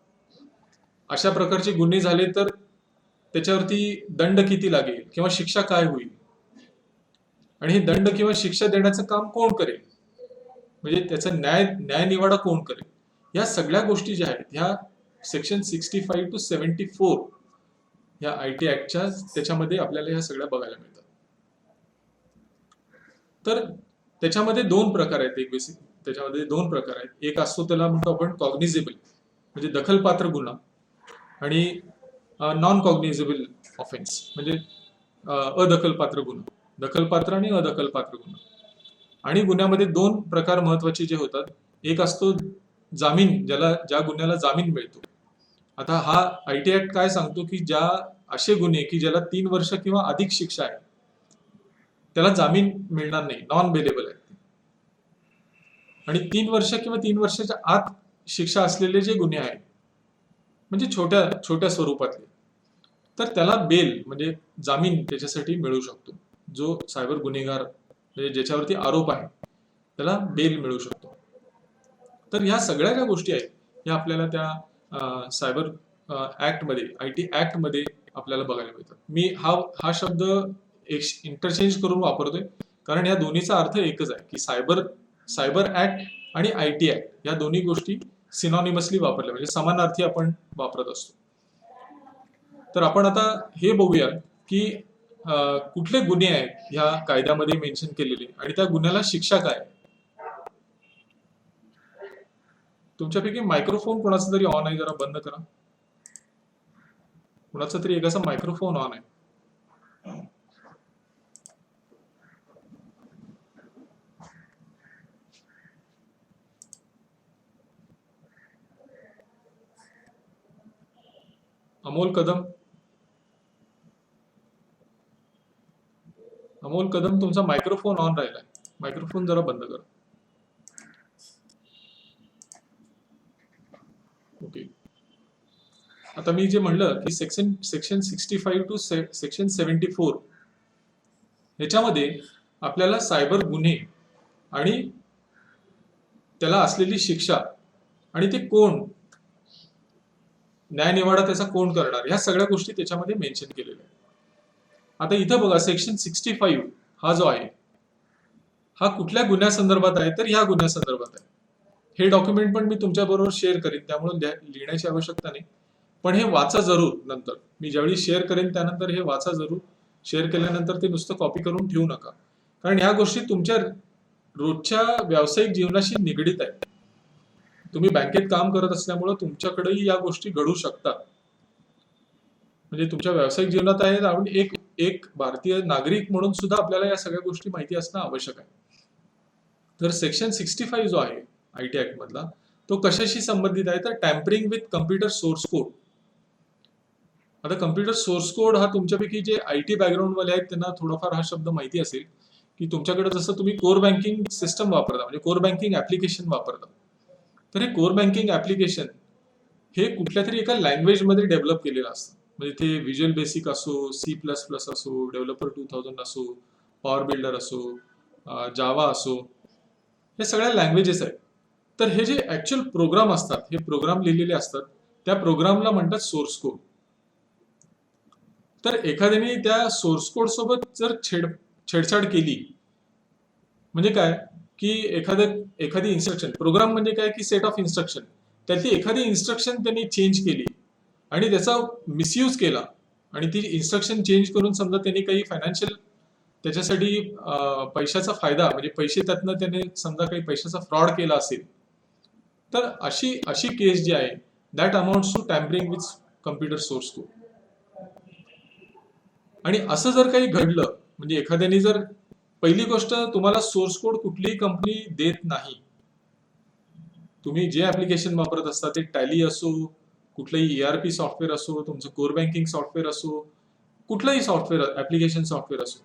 अशा प्रकारचे गुन्हे झाले तर त्याच्यावरती दंड किती लागेल किंवा शिक्षा काय होईल, आणि हे दंड किंवा शिक्षा देण्याचं काम कोण करेल, म्हणजे त्याचा न्याय निवाडा कोण करेल. या सगळ्या गोष्टी ज्या आहेत ह्या सेक्शन 65 टू 74 ह्या आयटी ऍक्टच्या त्याच्यामध्ये आपल्याला ह्या सगळ्या बघायला मिळतात. तर त्याच्यामध्ये दोन प्रकार आहेत. एक असतो त्याला म्हणतो आपण कॉग्निझेबल, म्हणजे दखलपात्र गुन्हा, आणि नॉन कॉग्निझेबल ऑफेन्स म्हणजे अदखलपात्र गुन्हा. दखलपात्र आणि अदखलपात्र गुन्हा. आणि गुन्ह्यामध्ये दोन प्रकार महत्वाचे जे होतात. एक असतो जामीन, ज्या गुन्ह्याला जामीन मिळतो. आता हा आयटी ऍक्ट काय सांगतो की असे गुन्हे की ज्याला 3 वर्ष किंवा अधिक शिक्षा आहे त्याला जामीन मिळणार नाही, नॉन बेलेबल आहे. आणि 3 वर्ष किंवा 3 वर्षाच्या आत शिक्षा असलेले जे गुन्हे आहेत, म्हणजे छोट्या स्वरूपातले, तर त्याला बेल म्हणजे जामीन त्याच्यासाठी मिळू शकतो. जो सायबर गुन्हेगार म्हणजे ज्याच्यावरती आरोप आहे त्याला बेल मिळू शकतो. तर ह्या सगळ्या ज्या गोष्टी आहेत ह्या आपल्याला त्या सायबर ऍक्ट मध्ये, आयटी ऍक्ट मध्ये आपल्याला बघायला मिळतात. मी हा शब्द इंटरचेंज करून वापरतोय कारण या दोन्हीचा अर्थ एकच आहे की सायबर ऍक्ट आणि आयटी ऍक्ट या दोन्ही गोष्टी सिनॉनिमसली वापरल्या, म्हणजे समानार्थी आपण वापरत असतो. तर आपण आता हे बघूया की कुठले गुन्हे आहेत ह्या कायद्यामध्ये मेन्शन केलेले आणि त्या गुन्ह्याला शिक्षा काय आहे. तुमच्यापैकी मायक्रोफोन कोणाचा तरी ऑन आहे, जरा बंद करा. कोणाचा तरी एकाचा मायक्रोफोन ऑन आहे. अमोल कदम, अमोल कदम, तुमचा मायक्रोफोन ऑन राहिलाय. मायक्रोफोन जरा बंद करा. ओके. आता मी जे म्हणलं की सेक्शन 65 टू सेक्शन 74 ह्याच्यामध्ये आपल्याला सायबर गुन्हे आणि त्याला असलेली शिक्षा आणि ते कोण न्यायनिवाडा त्याचा कोण करणार ह्या सगळ्या गोष्टी त्याच्यामध्ये मेन्शन केलेल्या आहेत. आता इथं बघा सेक्शन 65 हा जो आहे हा कुठल्या गुन्ह्यासंदर्भात आहे, तर ह्या गुन्ह्यासंदर्भात आहे. हे डॉक्युमेंट पण मी तुमच्या बरोबर शेअर करेन, त्यामुळे लिहिण्याची आवश्यकता नाही, पण हे वाचा जरूर. नंतर मी ज्यावेळी शेअर करेन त्यानंतर हे वाचा जरूर. शेअर केल्यानंतर ते नुसतं कॉपी करून ठेवू नका, कारण ह्या गोष्टी तुमच्या रोजच्या व्यावसायिक जीवनाशी निगडीत आहेत. तुम्ही बँकेत काम करत असल्यामुळे तुमच्याकडेही या गोष्टी घडू शकतात. म्हणजे तुमच्या व्यावसायिक जीवनात आहेत आणि एक भारतीय नागरिक म्हणून सुद्धा आपल्याला या सगळ्या गोष्टी माहिती असणं आवश्यक आहे. तर सेक्शन 65 जो आहे IT ऍक्ट मधला, तो कशाशी संबंधित आहे, तर tampering with computer source code. आता कम्प्युटर सोर्स कोड हा तुमच्यापैकी जे IT बॅकग्राऊंड वाले आहेत त्यांना थोडाफार हा शब्द माहिती असेल की तुमच्याकडे जसं तुम्ही कोर बँकिंग सिस्टम वापरता, म्हणजे कोर बँकिंग ऍप्लिकेशन वापरता, तर हे कोर बँकिंग ऍप्लिकेशन हे कुठल्या तरी एका लँग्वेज मध्ये डेव्हलप केलेलं असतं. म्हणजे ते व्हिज्युअल बेसिक असो, C++ असो, डेव्हलपर 2000 असो, पॉवर बिल्डर असो, जावा असो, हे सगळ्या लँग्वेजेस आहेत. तर हे जे ऍक्च्युअल प्रोग्राम असतात, हे प्रोग्राम लिहिलेले असतात, त्या प्रोग्रामला म्हणतात सोर्स कोड. तर एखाद्याने त्या सोर्स कोड सोबत जर छेडछाड केली, म्हणजे काय की एखादी इन्स्ट्रक्शन, प्रोग्राम म्हणजे काय की सेट ऑफ इन्स्ट्रक्शन, त्यातली एखादी इन्स्ट्रक्शन त्यांनी चेंज केली आणि त्याचा मिसयूज केला आणि ती इन्स्ट्रक्शन चेंज करून समजा त्यांनी काही फायनान्शियल त्याच्यासाठी पैशाचा फायदा, म्हणजे पैसे त्यातनं त्याने समजा काही पैशाचा फ्रॉड केला असेल, तर अशी केस जी आहे that amounts to tampering with computer source code. आणि असं जर काही घडलं, म्हणजे एखाद्याने जर, पहिली गोष्ट तुम्हाला सोर्स कोड कुठलीही कंपनी देत नाही. तुम्ही जे ऍप्लिकेशन वापरत असता ते टॅली असो, कुठलंही ERP सॉफ्टवेअर असो, तुमचं कोर बँकिंग सॉफ्टवेअर असो, कुठलंही सॉफ्टवेअर ऍप्लिकेशन सॉफ्टवेअर असो,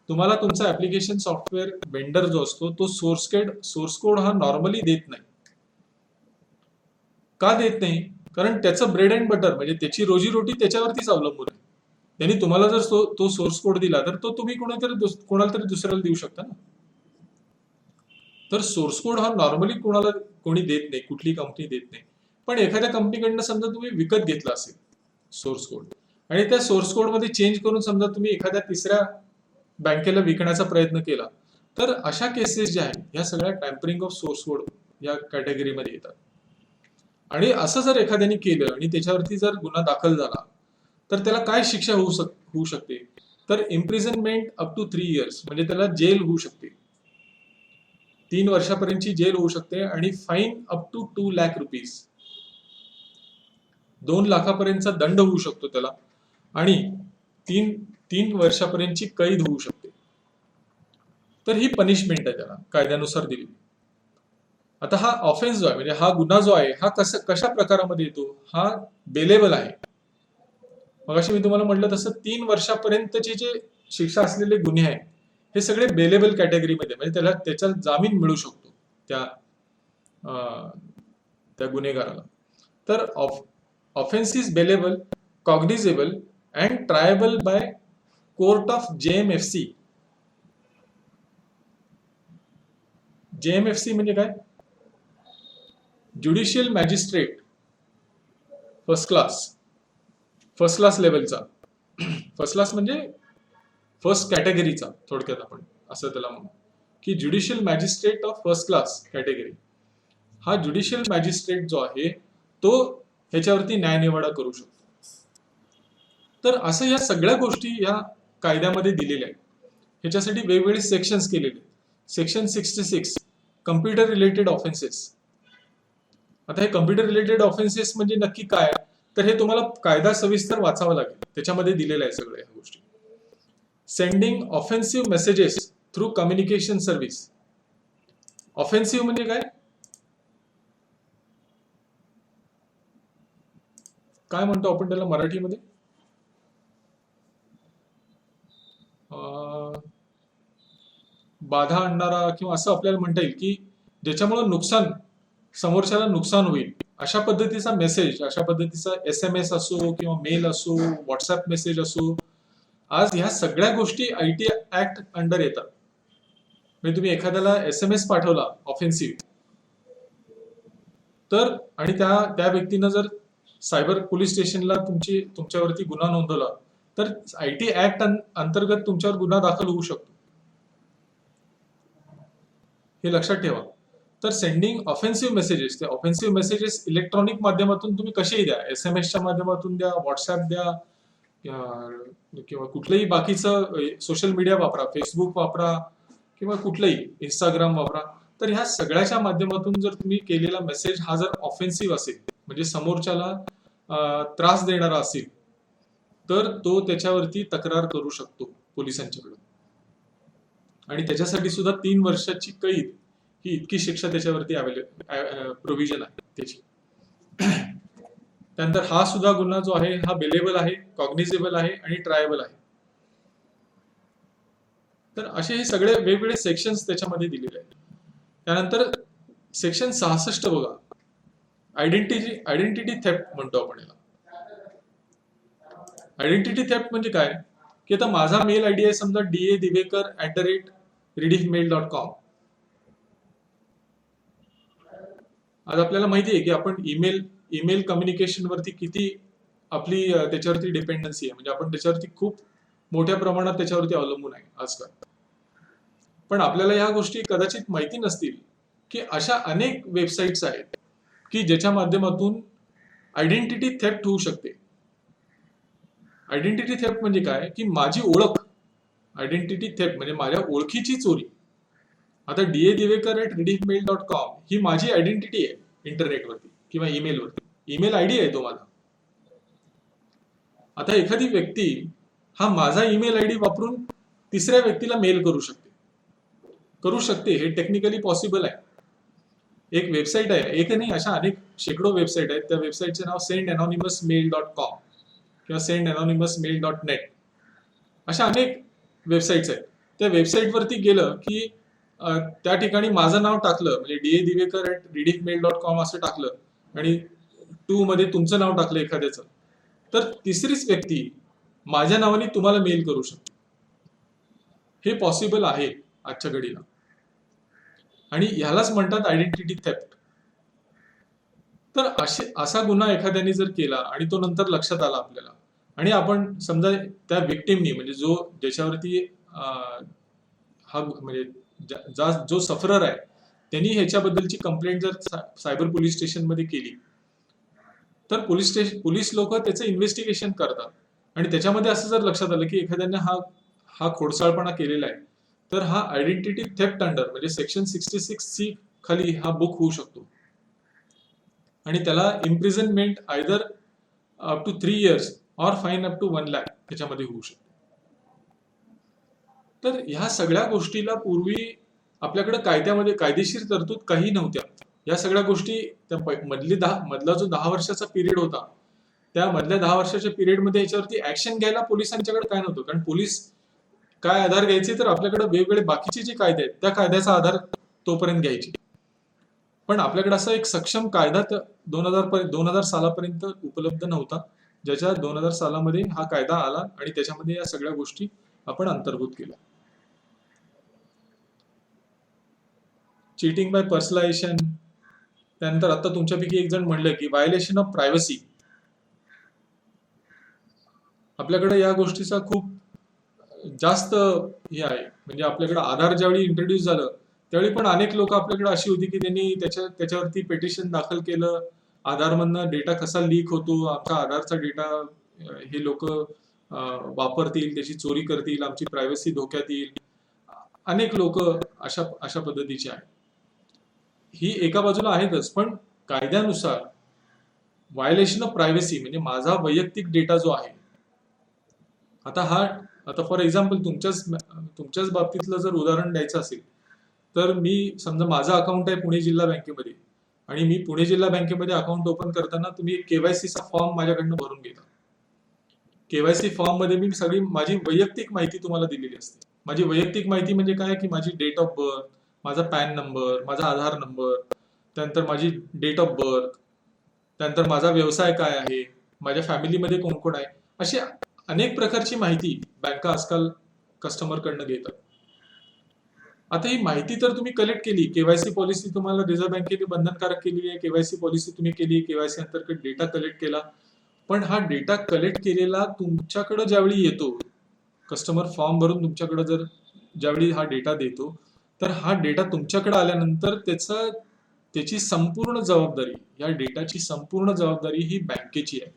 तुम्हाला तुमचा ऍप्लिकेशन सॉफ्टवेअर वेंडर जो असतो तो सोर्स कोड हा नॉर्मली देत नाही. का देत नाही? कारण त्याचं ब्रेड अँड बटर, म्हणजे त्याची रोजीरोटी त्याच्यावरतीच अवलंबून आहे. त्यांनी तुम्हाला जर तो सोर्स कोड दिला तर तो तुम्ही कोणाला तरी दुसऱ्याला देऊ शकता ना. तर सोर्स कोड हा नॉर्मली कोणी देत नाही, कुठली कंपनी देत नाही. पण एखाद्या कंपनीकडनं समजा तुम्ही विकत घेतला असेल सोर्स कोड आणि त्या सोर्स कोड मध्ये चेंज करून समजा तुम्ही एखाद्या तिसऱ्या बँकेला विकण्याचा प्रयत्न केला, तर अशा केसेस ज्या आहेत ह्या सगळ्या टॅम्परिंग ऑफ सोर्स कोड या कॅटेगरीमध्ये येतात. आणि असं जर एखाद्याने केलं आणि त्याच्यावरती जर गुन्हा दाखल झाला तर त्याला काय शिक्षा होऊ शकते, तर इम्प्रिझनमेंट अप टू 3 इयर्स, म्हणजे त्याला जेल होऊ शकते, 3 वर्षापर्यंतची जेल होऊ शकते आणि fine up to 2 lakh rupees, 2 लाखापर्यंतचा दंड होऊ शकतो त्याला आणि 3 वर्षापर्यंतची कैद होऊ शकते. तर ही पनिशमेंट आहे त्याला कायद्यानुसार दिली. आता हा ऑफेन्स जो आहे, म्हणजे हा गुन्हा जो आहे हा कशा प्रकारामध्ये येतो, हा बेलेबल आहे. मगाशी मी तुम्हाला म्हटलं तसं 3 वर्षापर्यंतचे जे शिक्षा असलेले गुन्हे आहेत हे सगळे बेलेबल कॅटेगरीमध्ये, म्हणजे त्याच्या जामीन मिळू शकतो त्या गुन्हेगाराला. तर offence is bailable, cognizable and triable by court of JMFC. JMFC म्हणजे काय? ज्युडिशियल मॅजिस्ट्रेट फर्स्ट क्लास लेवलचा. फर्स्ट क्लास म्हणजे फर्स्ट कॅटेगरीचा, थोडक्यात आपण असं त्याला म्हणू की judicial magistrate of first class category. हा ज्युडिशियल मॅजिस्ट्रेट जो आहे तो ह्याच्यावरती न्यायनिवाडा करू शकतो. तर असं या सगळ्या गोष्टी या कायद्यामध्ये दिलेल्या आहेत. ह्याच्यासाठी वेगवेगळे सेक्शन्स केलेले आहेत. Section 66 computer related offences. आता हे कम्प्युटर रिलेटेड ऑफेन्सेस म्हणजे नक्की काय, तर हे तुम्हाला कायदा सविस्तर वाचावा लागेल, त्याच्यामध्ये दिलेलं आहे सगळ्या ह्या गोष्टी. Sending offensive messages through communication service. Offensive म्हणजे काय, काय म्हणतो आपण त्याला मराठीमध्ये, बाधा आणणारा किंवा असं आपल्याला म्हणता येईल की ज्याच्यामुळे नुकसान, समोरच्याला नुकसान होईल अशा पद्धतीचा मेसेज, अशा पद्धतीचा SMS असो किंवा मेल असो, व्हॉट्सअप मेसेज असो, आज ह्या सगळ्या गोष्टी IT ऍक्ट अंडर येतात. म्हणजे तुम्ही एखाद्याला SMS पाठवला ऑफेन्सिव्ह, तर आणि त्या व्यक्तीनं जर सायबर पोलीस स्टेशनला तुमच्यावरती गुन्हा नोंदवला, तर IT ऍक्ट अंतर्गत तुमच्यावर गुन्हा दाखल होऊ शकतो. हे लक्षात ठेवा. तर सेंडिंग ऑफेन्सिव्ह मेसेजेस, ते ऑफेन्सिव्ह मेसेजेस इलेक्ट्रॉनिक माध्यमातून तुम्ही कसेही द्या, SMS माध्यमातून द्या, व्हॉट्सअप द्या, किंवा कुठलंही बाकीचं सोशल मीडिया वापरा, फेसबुक वापरा किंवा कुठलंही इंस्टाग्राम वापरा, तर ह्या सगळ्याच्या माध्यमातून जर तुम्ही केलेला मेसेज हा जर ऑफेन्सिव्ह असेल, म्हणजे समोरच्याला त्रास देणारा असेल, तर तो त्याच्यावरती तक्रार करू शकतो पोलिसांच्याकडे. आणि त्याच्यासाठी सुद्धा 3 वर्षाची कैद ही इतकी शिक्षा त्याच्यावरती प्रोव्हिजन आहे त्याची. त्यानंतर हा सुद्धा गुन्हा जो आहे हा बेलेबल आहे, कॉग्निझेबल आहे आणि ट्रायबल आहे. तर असे हे सगळे वेगवेगळे सेक्शन्स त्याच्यामध्ये दिलेले आहेत. त्यानंतर सेक्शन 66 बघा, आयडेंटिटी थेफ्ट म्हणतो आपण याला. आयडेंटिटी थेफ्ट म्हणजे काय, की आता माझा मेल आयडी आहे समजा DADivekar@rediffmail.com. आज आपल्याला माहिती आहे की आपण ईमेल कम्युनिकेशन वरती किती आपली त्याच्यावरती डिपेंडन्सी आहे, म्हणजे आपण त्याच्यावरती खूप मोठ्या प्रमाणात त्याच्यावरती अवलंबून आहे आजकाल. पण आपल्याला ह्या गोष्टी कदाचित माहिती नसतील की अशा अनेक वेबसाईट्स आहेत की ज्याच्या माध्यमातून आयडेंटिटी थेफ्ट होऊ शकते. आयडेंटिटी थेफ्ट म्हणजे काय, की माझी ओळख, आयडेंटिटी थेफ्ट म्हणजे माझ्या ओळखीची चोरी. आता DADivekar@rediffmail.com ही माझी आयडेंटिटी आहे इंटरनेटवरती किंवा ईमेलवरती, ईमेल आयडी आहे तो माझा. आता एखादी व्यक्ती हा माझा ईमेल आयडी वापरून तिसऱ्या व्यक्तीला मेल करू शकते. हे टेक्निकली पॉसिबल आहे. एक वेबसाईट आहे, एक नाही अशा अनेक शेकडो वेबसाईट आहेत. त्या वेबसाईटचे नाव sendanonymousmail.com किंवा sendanonymousmail.net अशा अनेक वेबसाईट्स आहेत. त्या वेबसाईटवरती गेलं की त्या ठिकाणी माझं नाव टाकलं, म्हणजे DADivekar@rediffmail.com असं टाकलं आणि टू मध्ये तुमचं नाव टाकलं एखाद्याचं, तर तिसरीच व्यक्ती माझ्या नावाने तुम्हाला मेल करू शकते. हे पॉसिबल आहे आजच्या घडीला आणि ह्यालाच म्हणतात आयडेंटिटी थेफ्ट. तर असा गुन्हा एखाद्याने जर केला आणि तो नंतर लक्षात आला आपल्याला, आणि आपण समजा त्या विक्टिमनी, म्हणजे ज्याच्यावरती हा म्हणजे जो सफरर आहे त्यांनी ह्याच्याबद्दलची कंप्लेंट जर सायबर पोलीस स्टेशन मध्ये केली, तर पोलीस लोक त्याचं इन्व्हेस्टिगेशन करतात आणि त्याच्यामध्ये असं जर लक्षात आलं की एखाद्याने हा खोडसाळपणा केलेला आहे, तर हा आयडेंटिटी थेफ्ट अंडर म्हणजे सेक्शन 66C खाली हा बुक होऊ शकतो आणि त्याला imprisonment either up to 3 years और फाईन अप टू 1 lakh त्याच्यामध्ये होऊ शकतो. तर ह्या सगळ्या गोष्टीला पूर्वी आपल्याकडे कायद्यामध्ये कायदेशीर तरतूद काही नव्हत्या. या सगळ्या गोष्टी मधला जो 10 वर्षाचा पिरियड होता, त्या मधल्या 10 वर्षाच्या पिरियडमध्ये याच्यावरती ऍक्शन घ्यायला पोलिसांच्याकडे काय नव्हतं. कारण पोलीस काय आधार घ्यायचे, तर आपल्याकडे वेगवेगळे बाकीचे जे कायदे आहेत त्या कायद्याचा आधार तोपर्यंत घ्यायचे. पण आपल्याकडे असा एक सक्षम कायदा 2000 सालापर्यंत उपलब्ध नव्हता, ज्याच्या 2000 सालामध्ये हा कायदा आला आणि त्याच्यामध्ये या सगळ्या गोष्टी आपण अंतर्भूत केल्या. चीटिंग बाय पर्सनलायझेशन, त्यानंतर आता तुमच्यापैकी एक जण म्हणलं की व्हायोलेशन ऑफ प्रायव्हसी. आपल्याकडे या गोष्टीचा खूप जास्त हे आहे. म्हणजे आपल्याकडे आधार ज्यावेळी इंट्रोड्यूस झालं त्यावेळी पण अनेक लोक आपल्याकडे अशी होती की त्यांनी त्याच्यावरती पेटिशन दाखल केलं, आधारमधनं डेटा कसा लीक होतो, आमचा आधारचा डेटा हे लोक वापरतील, त्याची चोरी करतील, आमची प्रायव्हसी धोक्यात येईल. अनेक लोक अशा अशा पद्धतीचे आहेत. ही एका बाजूला आहेतच, पण कायद्यानुसार व्हायोलेशन ऑफ प्रायव्हसी म्हणजे माझा वैयक्तिक डेटा जो आहे, आता फॉर एक्झाम्पल तुमच्याच बाबतीतलं जर उदाहरण द्यायचं असेल, तर मी समजा माझं अकाउंट आहे पुणे जिल्हा बँकेमध्ये, आणि मी पुणे जिल्हा बँकेमध्ये अकाउंट ओपन करताना तुम्ही केवायसीचा फॉर्म माझ्याकडनं भरून घेता. केवायसी फॉर्म मध्ये मी सगळी माझी वैयक्तिक माहिती तुम्हाला दिलेली असते. माझी वैयक्तिक माहिती म्हणजे काय, की माझी डेट ऑफ बर्थ, माझा पॅन नंबर, माझा आधार नंबर, त्यानंतर माझी डेट ऑफ बर्थ, त्यानंतर माझा व्यवसाय काय आहे, माझ्या फॅमिलीमध्ये कोण कोण आहे, अशी अनेक प्रकारची माहिती बँका आजकाल कस्टमरकडनं घेतात. आता ही माहिती तर तुम्ही कलेक्ट केली, केवायसी पॉलिसी तुम्हाला रिझर्व्ह बँकेने बंधनकारक केलेली आहे, केवायसी पॉलिसी तुम्ही केली, केवायसी अंतर्गत डेटा कलेक्ट केला, पण हा डेटा कलेक्ट केलेला तुमच्याकडे ज्यावेळी येतो, कस्टमर फॉर्म भरून तुमच्याकडे जर ज्यावेळी हा डेटा देतो, तर हा डेटा तुमच्याकडे आल्यानंतर त्याची संपूर्ण जबाबदारी, या डेटाची संपूर्ण जबाबदारी ही बँकेची आहे.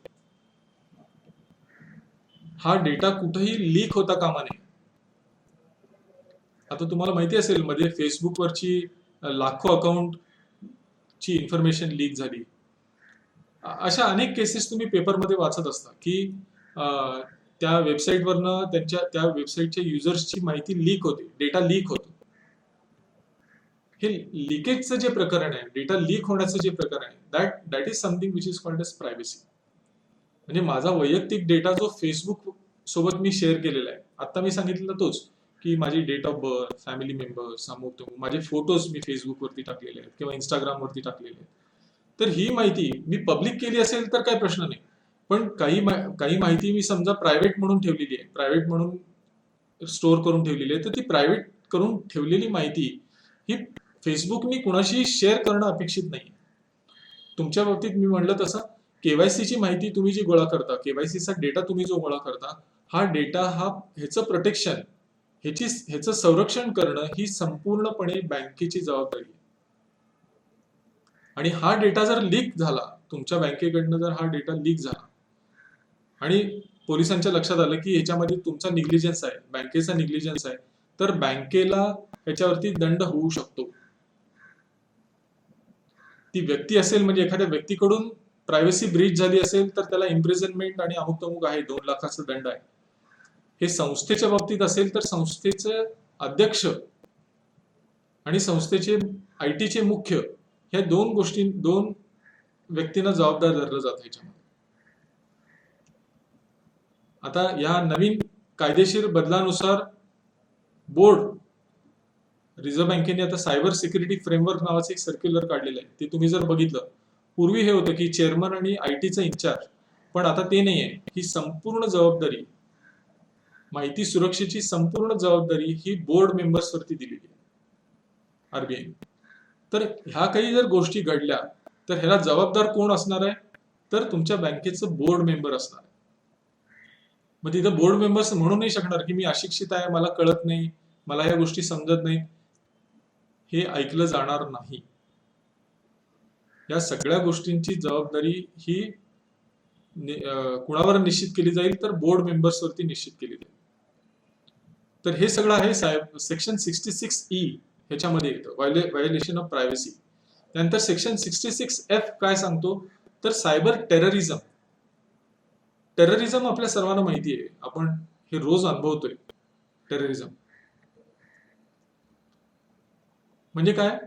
हा डेटा कुठेही लीक होता कामा नये. आता तुम्हाला माहिती असेल, मध्ये फेसबुकवरची लाखो अकाउंट ची इन्फॉर्मेशन लीक झाली. अशा अनेक केसेस तुम्ही पेपरमध्ये वाचत असता, की त्या वेबसाईटवरनं त्या वेबसाईटच्या युजर्सची माहिती लीक होते, डेटा लीक होतो. हे लिकेजचं जे प्रकरण आहे, डेटा लीक होण्याचं जे प्रकरण आहे, that is something which is called as privacy. म्हणजे माझा वैयक्तिक डेटा जो फेसबुक सोबत मी शेअर केलेला आहे, आता मी सांगितलेलं तोच, की माझी date of birth, family members, अमुक माझे फोटोज मी फेसबुकवरती टाकलेले आहेत किंवा इंस्टाग्रामवरती टाकलेले आहेत. तर ही माहिती मी पब्लिक केली असेल तर काही प्रश्न नाही, पण काही माहिती मी समजा प्रायव्हेट म्हणून ठेवलेली आहे, प्रायव्हेट म्हणून स्टोअर करून ठेवलेली आहे, तर ती प्रायव्हेट करून ठेवलेली माहिती ही फेसबुकनी कुणाशी शेअर करणं अपेक्षित नाही. तुमच्या बाबतीत मी म्हणलं तसं केवायसीची माहिती तुम्ही जी गोळा करता, केवायसीचा डेटा तुम्ही जो गोळा करता, हा डेटा ह्याचं प्रोटेक्शन, ह्याचं संरक्षण करणं ही संपूर्णपणे बँकेची जबाबदारी आहे. आणि हा डेटा जर लीक झाला, तुमच्या बँकेकडनं जर हा डेटा लीक झाला आणि पोलिसांच्या लक्षात आलं की ह्याच्यामध्ये तुमचा निग्लिजन्स आहे, बँकेचा निग्लिजन्स आहे, तर बँकेला ह्याच्यावरती दंड होऊ शकतो. ती व्यक्ती असेल, म्हणजे एखाद्या व्यक्तीकडून प्रायव्हसी ब्रीच झाली असेल तर त्याला इम्प्रिझनमेंट आणि अमुक तमुक आहे, 2 लाखाचा दंड आहे. हे संस्थेच्या बाबतीत असेल तर संस्थेचे अध्यक्ष आणि संस्थेचे आयटीचे मुख्य, ह्या दोन व्यक्तींना जबाबदार धरलं जातं ह्याच्यामध्ये. आता या नवीन कायदेशीर बदलानुसार बोर्ड, रिझर्व्ह बँकेने आता सायबर सिक्युरिटी फ्रेमवर्क नावाचं एक सर्क्युलर काढलेलं आहे. ते तुम्ही जर बघितलं, पूर्वी हे होतं की चेअरमन आणि आयटीचा इंचार्ज, पण आता ते नाही आहे. ही संपूर्ण जबाबदारी, माहिती सुरक्षेची संपूर्ण जबाबदारी ही बोर्ड मेंबर्सवरती दिलेली आहे आरबीआय. तर ह्या काही जर गोष्टी घडल्या तर ह्याला जबाबदार कोण असणार आहे, तर तुमच्या बँकेचं बोर्ड मेंबर असणार आहे. मग तिथं बोर्ड मेंबर्स म्हणू नाही शकणार की मी अशिक्षित आहे, मला कळत नाही, मला ह्या गोष्टी समजत नाही, हे ऐकलं जाणार नाही. या सगळ्या गोष्टींची जबाबदारी ही कुणावर निश्चित केली जाईल, तर बोर्ड मेंबर्सवरती निश्चित केली जाईल. तर हे सगळं आहे सेक्शन 66E ह्याच्यामध्ये येतं, व्हायोलेशन ऑफ प्रायव्हसी. त्यानंतर सेक्शन 66F काय सांगतो, तर सायबर टेररिझम. टेररिझम आपल्या सर्वांना माहिती आहे, आपण हे रोज अनुभवतोय. टेररिझम म्हणजे काय?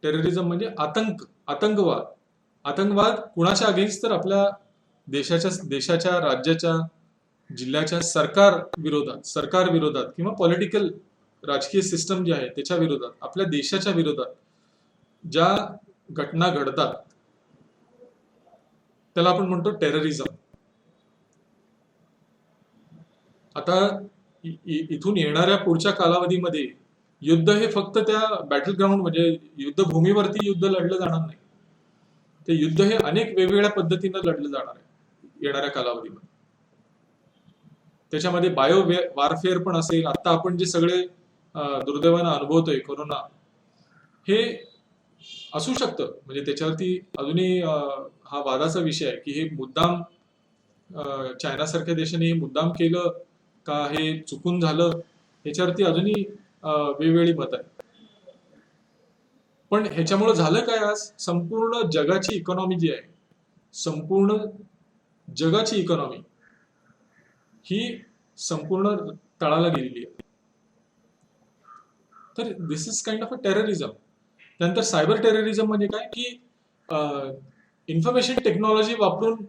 टेररिझम म्हणजे आतंकवाद कुणाच्या अगेन्स्ट, तर आपल्या देशाच्या, राज्याच्या, जिल्ह्याच्या सरकार विरोधात किंवा पॉलिटिकल राजकीय सिस्टम जे आहे त्याच्या विरोधात, आपल्या देशाच्या विरोधात ज्या घटना घडतात त्याला आपण म्हणतो टेररिझम. आता इथून येणाऱ्या पुढच्या कालावधीमध्ये युद्ध हे फक्त त्या बॅटल ग्राउंड म्हणजे युद्धभूमीवरती युद्ध लढलं जाणार नाही. ते युद्ध हे अनेक वेगवेगळ्या पद्धतीनं लढलं जाणार आहे येणाऱ्या कालावधीमध्ये. त्याच्यामध्ये बायो वॉरफेअर पण असेल. आता आपण जे सगळे दुर्दैवानं अनुभवतोय कोरोना, हे असू शकतं. म्हणजे त्याच्यावरती अजूनही हा वादाचा विषय आहे की हे मुद्दाम चायनासारख्या देशाने हे मुद्दाम केलं का हे चुकून झालं ह्याच्यावरती अजूनही वेगवेगळी मत आहे. पण ह्याच्यामुळे झालं काय, आज संपूर्ण जगाची इकॉनॉमी जी आहे, संपूर्ण जगाची इकॉनॉमी ही संपूर्ण तळाला गेलेली आहे. तर this is kind of a terrorism. त्यानंतर सायबर टेररिझम म्हणजे काय की इन्फॉर्मेशन टेक्नॉलॉजी वापरून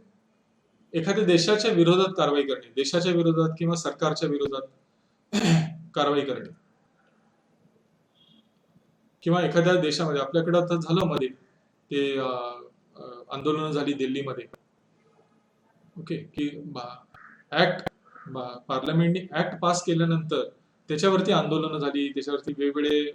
एखाद्या देशाच्या विरोधात कारवाई करणे, देशाच्या विरोधात किंवा सरकारच्या विरोधात कारवाई करणे, किंवा एखाद्या देशामध्ये आपल्याकडे आता झालं मध्ये ते आंदोलनं झाली दिल्लीमध्ये, ओके, की ऍक्ट पार्लमेंटने ऍक्ट पास केल्यानंतर त्याच्यावरती आंदोलनं झाली, त्याच्यावरती वेगवेगळे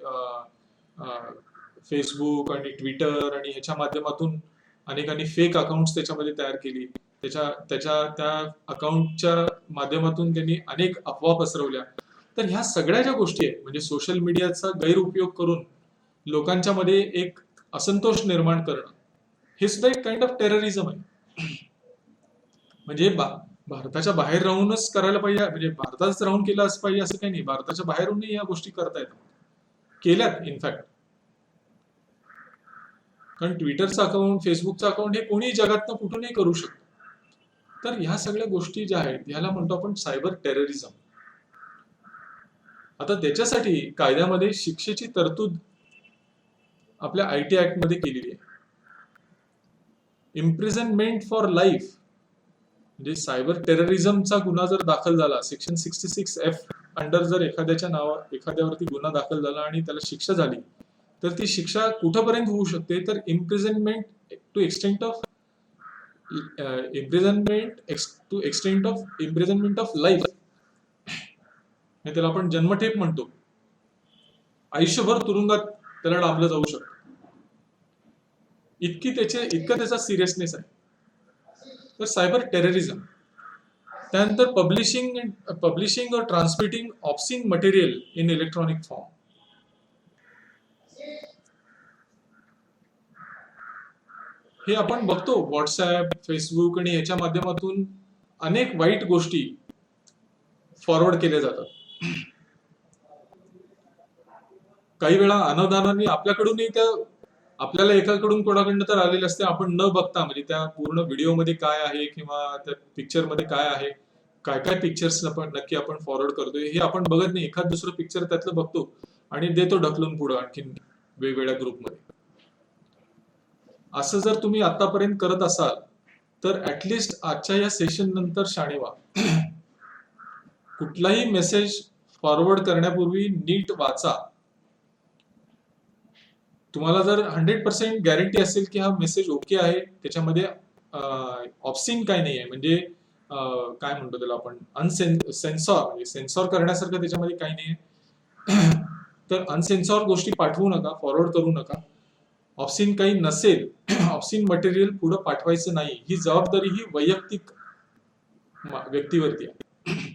फेसबुक आणि ट्विटर आणि ह्याच्या माध्यमातून अनेकांनी फेक अकाउंट्स त्याच्यामध्ये तयार केली. त्या अकाउंटच्या माध्यमातून त्यांनी अनेक अफवा पसरवल्या. तर ह्या सगळ्या ज्या गोष्टी आहेत, म्हणजे सोशल मीडियाचा गैरउपयोग करून लोकांच्या मध्ये एक असंतोष निर्माण करणं, हे सुद्धा एक काइंड ऑफ टेररिझम आहे. म्हणजे भारताच्या बाहेर राहूनच करायला पाहिजे, म्हणजे भारतातच राहून केलं असं पाहिजे असं काही नाही. भारताच्या बाहेरूनही या गोष्टी करता येतात, केल्यात इनफॅक्ट. कारण ट्विटरचं अकाउंट, फेसबुकचं अकाउंट हे कोणी जगातनं कुठूनही करू शकतं. तर ह्या सगळ्या गोष्टी ज्या आहेत ह्याला म्हणतो आपण सायबर टेररिझम. आता त्याच्यासाठी कायद्यामध्ये शिक्षेची तरतूद आपल्या IT ऍक्ट मध्ये केलेली आहे. इम्प्रिझनमेंट फॉर लाईफ, म्हणजे सायबर टेररिझमचा गुन्हा जर दाखल झाला, सेक्शन 66F अंडर जर एखाद्यावरती गुन्हा दाखल झाला आणि त्याला शिक्षा झाली, तर ती शिक्षा कुठपर्यंत होऊ शकते, तर imprisonment to extent of imprisonment of life, त्याला आपण जन्मठेप म्हणतो. आयुष्यभर तुरुंगात त्याला डांबलं जाऊ शकतं. इतका त्याचा सिरियसनेस आहे. तर सायबर टेररिझम. त्यानंतर पब्लिशिंग और transmitting obscene material in electronic form. हे आपण बघतो व्हॉट्सॲप, फेसबुक आणि याच्या माध्यमातून अनेक वाईट गोष्टी फॉरवर्ड केल्या जातात. काही वेळा अनावधानाने आपल्याकडूनही त्या आपल्याला एकाकडून कोणाकडनं तर आलेले असते, आपण न बघता, म्हणजे त्या पूर्ण व्हिडिओमध्ये काय आहे किंवा त्या पिक्चरमध्ये काय आहे, काय काय पिक्चर्स नक्की आपण फॉरवर्ड करतोय हे आपण बघत नाही. एखाद दुसरं पिक्चर त्यातलं बघतो आणि देतो ढकलून पुढं आणखीन वेगवेगळ्या ग्रुपमध्ये. असं जर तुम्ही आतापर्यंत करत असाल तर ऍटलिस्ट आजच्या या सेशन नंतर शाणे व्हा. कुठलाही मेसेज फॉरवर्ड करण्यापूर्वी नीट वाचा. तुम्हाला जर 100% गॅरंटी असेल की हा मेसेज ओके आहे, त्याच्यामध्ये ऑब्स्सीन काही नाही आहे, म्हणजे काय म्हणतो त्याला आपण, म्हणजे सेन्सॉर करण्यासारखं त्याच्यामध्ये काही नाही आहे, तर अनसेन्सॉर गोष्टी पाठवू नका, फॉरवर्ड करू नका. ऑब्स्सीन काही नसेल, ऑब्स्सीन मटेरियल पुढे पाठवायचं नाही, ही जबाबदारी ही वैयक्तिक व्यक्तीवरती आहे.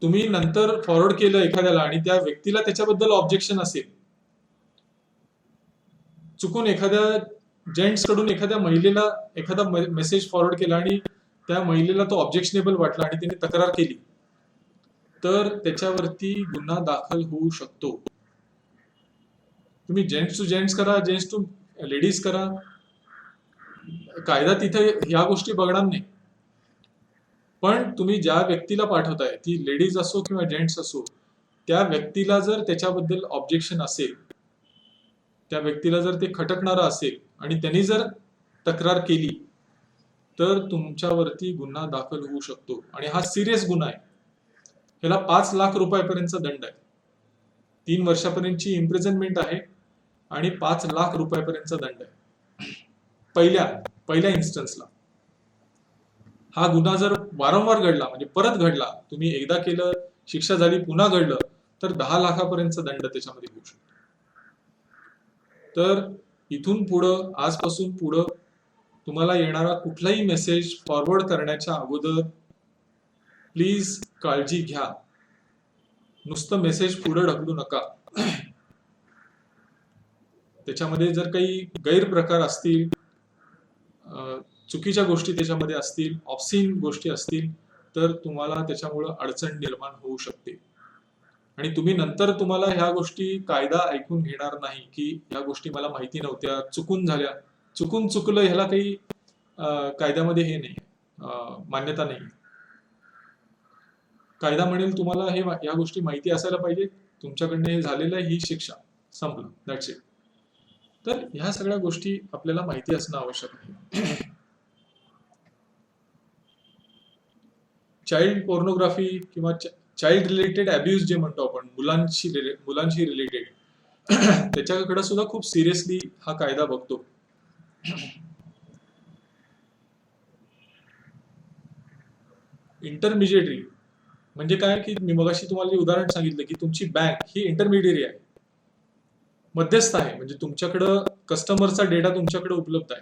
तुम्ही नंतर फॉरवर्ड केलं एखाद्याला आणि त्या व्यक्तीला त्याच्याबद्दल ऑब्जेक्शन असेल, चुकून एखाद्या जेंट्स कडून एखाद्या महिलेला एखादा मेसेज फॉरवर्ड केला आणि त्या महिलेला तो ऑब्जेक्शनेबल वाटला आणि तिने तक्रार केली, तर त्याच्यावरती गुन्हा दाखल होऊ शकतो. तुम्ही जेंट्स टू जेंट्स करा, जेंट्स टू लेडीज करा, कायदा तिथे ह्या गोष्टी बघणार नाही. पण तुम्ही ज्या व्यक्तीला पाठवताय, ती लेडीज असो किंवा जेंट्स असो, त्या व्यक्तीला जर त्याच्याबद्दल ऑब्जेक्शन असेल, त्या व्यक्तीला जर ते खटकणारं असेल आणि त्यांनी जर तक्रार केली, तर तुमच्यावरती गुन्हा दाखल होऊ शकतो. आणि हा सिरियस गुन्हा आहे. ह्याला 5 लाख रुपयापर्यंतचा दंड आहे, 3 वर्षापर्यंतची इम्प्रिझनमेंट आहे आणि 5 लाख रुपयापर्यंतचा दंड आहे पहिल्या इन्स्टन्सला. हा गुन्हा जर वारंवार घडला, म्हणजे परत घडला, तुम्ही एकदा केलं, शिक्षा झाली, पुन्हा घडलं, तर 10 लाखापर्यंतचा दंड त्याच्यामध्ये होऊ शकतो. तर इथून पुढं, आजपासून पुढं तुम्हाला येणारा कुठलाही मेसेज फॉरवर्ड करण्याच्या अगोदर प्लीज काळजी घ्या. नुसतं मेसेज पुढे ढकलू नका. त्याच्यामध्ये जर काही गैरप्रकार असतील चुकीच्या गोष्टी त्याच्यामध्ये असतील, ऑब्सिन गोष्टी असतील, तर तुम्हाला त्याच्यामुळं अडचण निर्माण होऊ शकते. आणि तुम्ही नंतर तुम्हाला ह्या गोष्टी कायदा ऐकून घेणार नाही की ह्या गोष्टी मला माहिती नव्हत्या, चुकून झाल्या. चुकलं ह्याला काही कायद्यामध्ये हे नाही, मान्यता नाही. कायदा म्हणेल तुम्हाला या गोष्टी माहिती असायला पाहिजे, तुमच्याकडनं हे झालेलं आहे, ही शिक्षा, संपलं, दॅट्स इट. तर ह्या सगळ्या गोष्टी आपल्याला माहिती असणं आवश्यक आहे. चाइल्ड पोर्नोग्राफी किंवा चाइल्ड रिलेटेड अब्यूज जे म्हणतो आपण, मुलांशी रिलेटेड, त्याच्याकडे सुद्धा खूप सिरियसली हा कायदा बघतो. इंटरमिजिएटरी म्हणजे काय की मी मगाशी तुम्हाला जे उदाहरण सांगितलं की तुमची बँक ही इंटरमिडियरी आहे, मध्यस्थ आहे. म्हणजे तुमच्याकडं कस्टमरचा डेटा तुमच्याकडे उपलब्ध आहे.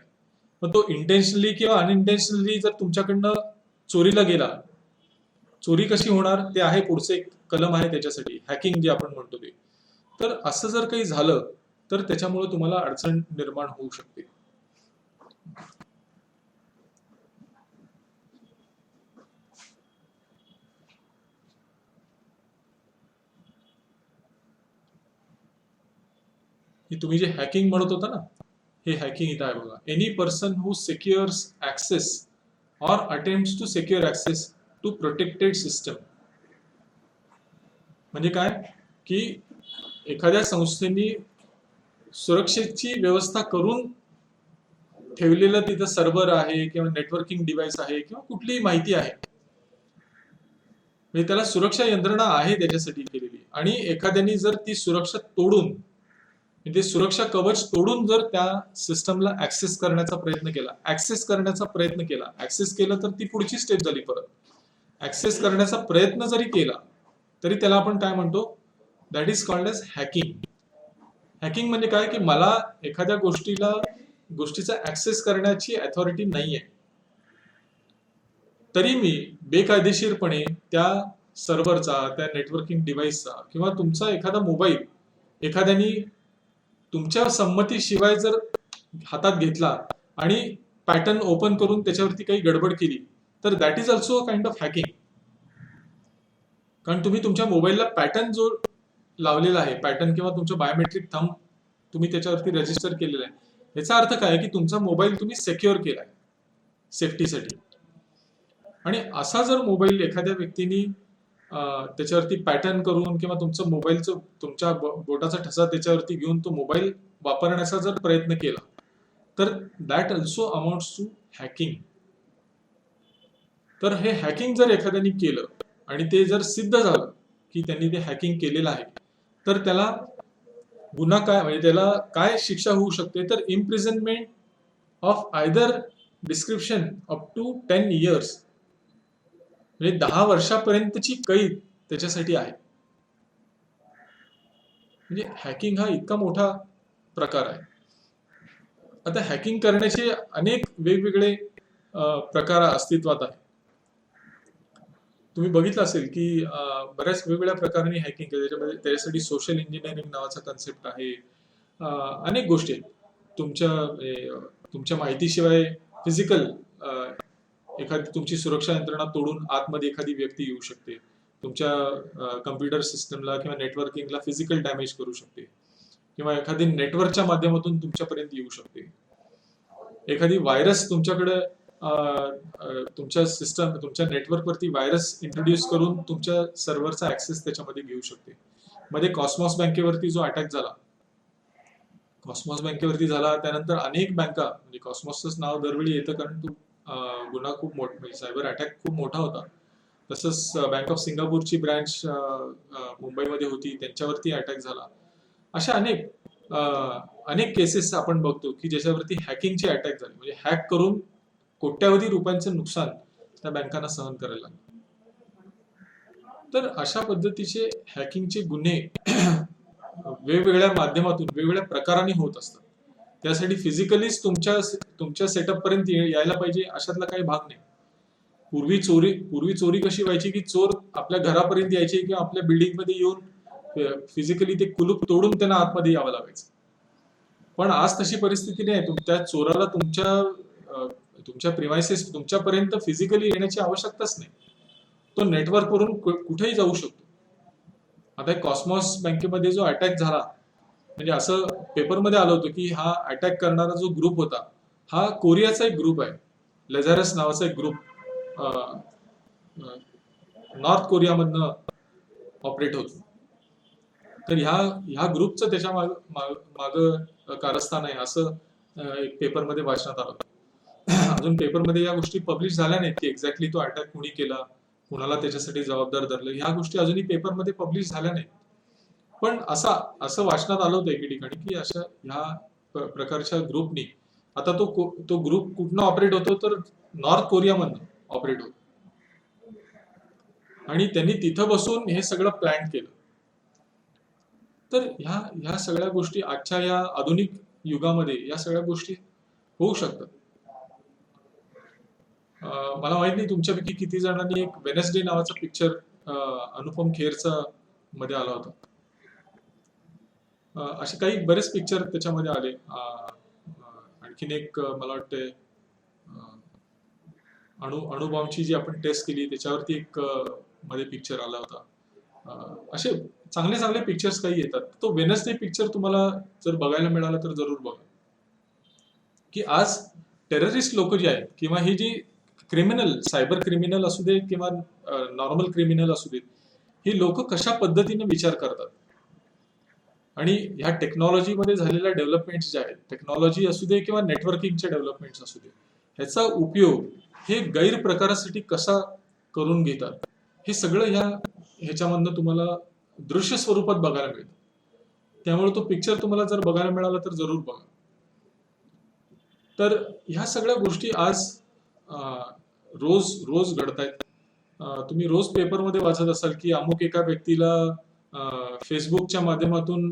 मग तो इंटेन्शनली किंवा अनइंटेन्शनली जर तुमच्याकडनं चोरीला गेला, चोरी कशी होणार ते आहे, पुढचे एक कलम आहे त्याच्यासाठी, हॅकिंग जे आपण म्हणतो ते. तर असं जर काही झालं तर त्याच्यामुळे तुम्हाला अडचण निर्माण होऊ शकते. ही तुम्ही जे हॅकिंग म्हणत होता ना, हे हॅकिंग इथं आहे बघा. Any person who secures access or attempts to secure access to protected system. म्हणजे काय की एखाद्या संस्थेने सुरक्षेची व्यवस्था करून ठेवलेलं तिथं सर्व्हर आहे किंवा नेटवर्किंग डिव्हाइस आहे किंवा कुठलीही माहिती आहे, म्हणजे त्याला सुरक्षा यंत्रणा आहे त्याच्यासाठी केलेली, आणि एखाद्याने जर ती सुरक्षा तोडून, म्हणजे सुरक्षा कवच तोडून जर त्या सिस्टमला ऍक्सेस करण्याचा प्रयत्न केला, ऍक्सेस केलं तर ती पुढची स्टेप झाली. परत ऍक्सेस करण्याचा प्रयत्न जरी केला तरी त्याला आपण काय म्हणतो, that is called as hacking. Hacking म्हणजे काय की मला एखाद्या गोष्टीचा ऍक्सेस करण्याची अथॉरिटी नाहीये, तरी मी बेकायदेशीरपणे त्या सर्व्हरचा, त्या नेटवर्किंग डिव्हाइसचा किंवा तुमचा एखादा मोबाईल एखाद्याने तुमच्या संमतीशिवाय जर हातात घेतला आणि पॅटर्न ओपन करून त्याच्यावरती काही गडबड केली, तर that is also a kind of hacking. कारण तुम्ही तुमच्या मोबाईलला पॅटर्न जो लावलेला आहे, पॅटर्न किंवा तुमचं बायोमेट्रिक थंब तुम्ही त्याच्यावरती रजिस्टर केलेलं आहे, याचा अर्थ काय की तुमचा मोबाईल तुम्ही सिक्युअर केलाय सेफ्टीसाठी. आणि असा जर मोबाईल एखाद्या व्यक्तीने त्याच्यावरती पॅटर्न करून किंवा तुमचं मोबाईलचं, तुमच्या बोटाचा ठसा त्याच्यावरती घेऊन तो मोबाईल वापरण्याचा जर प्रयत्न केला, तर that also amounts to hacking. तर हे हॅकिंग जर एखाद्याने केलं आणि ते जर सिद्ध झालं की त्यांनी ते हॅकिंग केलेलं आहे, तर त्याला गुन्हा काय, म्हणजे त्याला काय शिक्षा होऊ शकते, तर imprisonment of either description up to 10 years, म्हणजे 10 वर्षापर्यंतची कैद त्याच्यासाठी आहे. म्हणजे हॅकिंग हा इतका मोठा प्रकार आहे. आता हॅकिंग करण्याचे अनेक वेगवेगळे प्रकार अस्तित्वात आहेत. तुम्ही बघितलं असेल की बऱ्याच वेगवेगळ्या प्रकारांनी हॅकिंग केलं. त्याच्यासाठी सोशल इंजिनिअरिंग नावाचा कन्सेप्ट आहे. अनेक गोष्टी आहेत. तुमच्या माहितीशिवाय फिजिकल एखादी तुमची सुरक्षा यंत्रणा तोडून आतमध्ये एखादी व्यक्ती येऊ शकते, तुमच्या कम्प्युटर सिस्टमला किंवा नेटवर्किंगला फिजिकल डॅमेज करू शकते, किंवा एखादी नेटवर्कच्या माध्यमातून तुमच्यापर्यंत येऊ शकते. एखादी व्हायरस तुमच्याकडे तुमच्या सिस्टम, तुमच्या नेटवर्कवरती व्हायरस इंट्रोड्यूस करून तुमच्या सर्व्हरचा ऍक्सेस त्याच्यामध्ये घेऊ शकते. मध्ये कॉस्मॉस बँकेवरती जो अटॅक झाला, त्यानंतर अनेक बँका, म्हणजे कॉस्मॉसचं नाव दरवेळी येतं कारण तो गुन्हा खूप मोठा, म्हणजे सायबर अटॅक खूप मोठा होता. तसंच बँक ऑफ सिंगापूरची ब्रँच मुंबईमध्ये होती, त्यांच्यावरती अटॅक झाला. अशा अनेक केसेस आपण बघतो की ज्याच्यावरती हॅकिंगचे अटॅक झाले, म्हणजे हॅक करून कोट्यावधी रुपयांचं नुकसान त्या बँकांना सहन करायला लागलं. तर अशा पद्धतीचे हॅकिंगचे गुन्हे वेगवेगळ्या माध्यमातून, वेगवेगळ्या प्रकाराने होत असतात. त्यासाठी फिजिकलीच तुमच्या सेटअप पर्यंत यायला पाहिजे अशातला काही भाग नाही. पूर्वी चोरी कशी व्हायची की चोर आपल्या घरापर्यंत यायचे किंवा आपल्या बिल्डिंग मध्ये येऊन फिजिकली ते कुलूप तोडून त्यांना आतमध्ये यावं लागायचं. पण आज तशी परिस्थिती नाही. त्या चोराला तुमच्या तुमच्या प्रिमायसेस तुमच्यापर्यंत फिजिकली येण्याची आवश्यकताच नाही. तो नेटवर्कवरून कुठेही जाऊ शकतो. आता एक कॉस्मॉस बँकेमध्ये जो अटॅक झाला, म्हणजे असं पेपरमध्ये आलं होतं की हा अटॅक करणारा जो ग्रुप होता हा कोरियाचा एक ग्रुप आहे, लेझारस नावाचा एक ग्रुप नॉर्थ कोरियामधनं ऑपरेट होतो. तर ह्या ग्रुपचं त्याच्या माग कारस्थान आहे असं एक पेपरमध्ये वाचण्यात आलं होतं. अजून पेपरमध्ये या गोष्टी पब्लिश झाल्या नाहीत की एक्झॅक्टली तो अटॅक कुणी केला, कुणाला त्याच्यासाठी जबाबदार धरलं, ह्या गोष्टी अजूनही पेपरमध्ये पब्लिश झाल्या नाहीत. पण असं वाचण्यात आलं होतं एके ठिकाणी की अशा ह्या प्रकारच्या ग्रुपनी, आता तो ग्रुप कुठनं ऑपरेट होतो तर नॉर्थ कोरियामधनं ऑपरेट होतो, आणि त्यांनी तिथं बसून हे सगळं प्लॅन केलं. तर ह्या सगळ्या गोष्टी आजच्या या आधुनिक युगामध्ये या सगळ्या गोष्टी होऊ शकतात. मला माहित नाही तुमच्यापैकी किती जणांनी एक वेनसडे नावाचा पिक्चर अनुपम खेरचा मध्ये आला होता. असे काही बरेच पिक्चर त्याच्यामध्ये आले. आणखीन एक मला वाटते अणुबॉम्बची जी आपण टेस्ट केली त्याच्यावरती एक मध्ये पिक्चर आला होता. असे चांगले चांगले पिक्चर्स काही येतात. तो वेनसडे पिक्चर तुम्हाला जर बघायला मिळाला तर जरूर बघा. की आज टेररिस्ट लोक जे आहेत किंवा ही जी क्रिमिनल, सायबर क्रिमिनल असू दे किंवा नॉर्मल क्रिमिनल असू देत, ही लोक कशा पद्धतीने विचार करतात, आणि ह्या टेक्नॉलॉजीमध्ये झालेल्या डेव्हलपमेंट्स ज्या आहेत, टेक्नॉलॉजी असू दे किंवा नेटवर्किंगच्या डेव्हलपमेंट्स असू दे, ह्याचा उपयोग हे गैरप्रकारासाठी कसा करून घेतात, हे सगळं ह्याच्यामधनं तुम्हाला दृश्य स्वरूपात बघायला मिळतं. त्यामुळे तो पिक्चर तुम्हाला जर बघायला मिळाला तर जरूर बघा. तर ह्या सगळ्या गोष्टी आज रोज रोज घडतायत. तुम्ही रोज पेपरमध्ये वाचत असाल की अमुक एका व्यक्तीला फेसबुकच्या माध्यमातून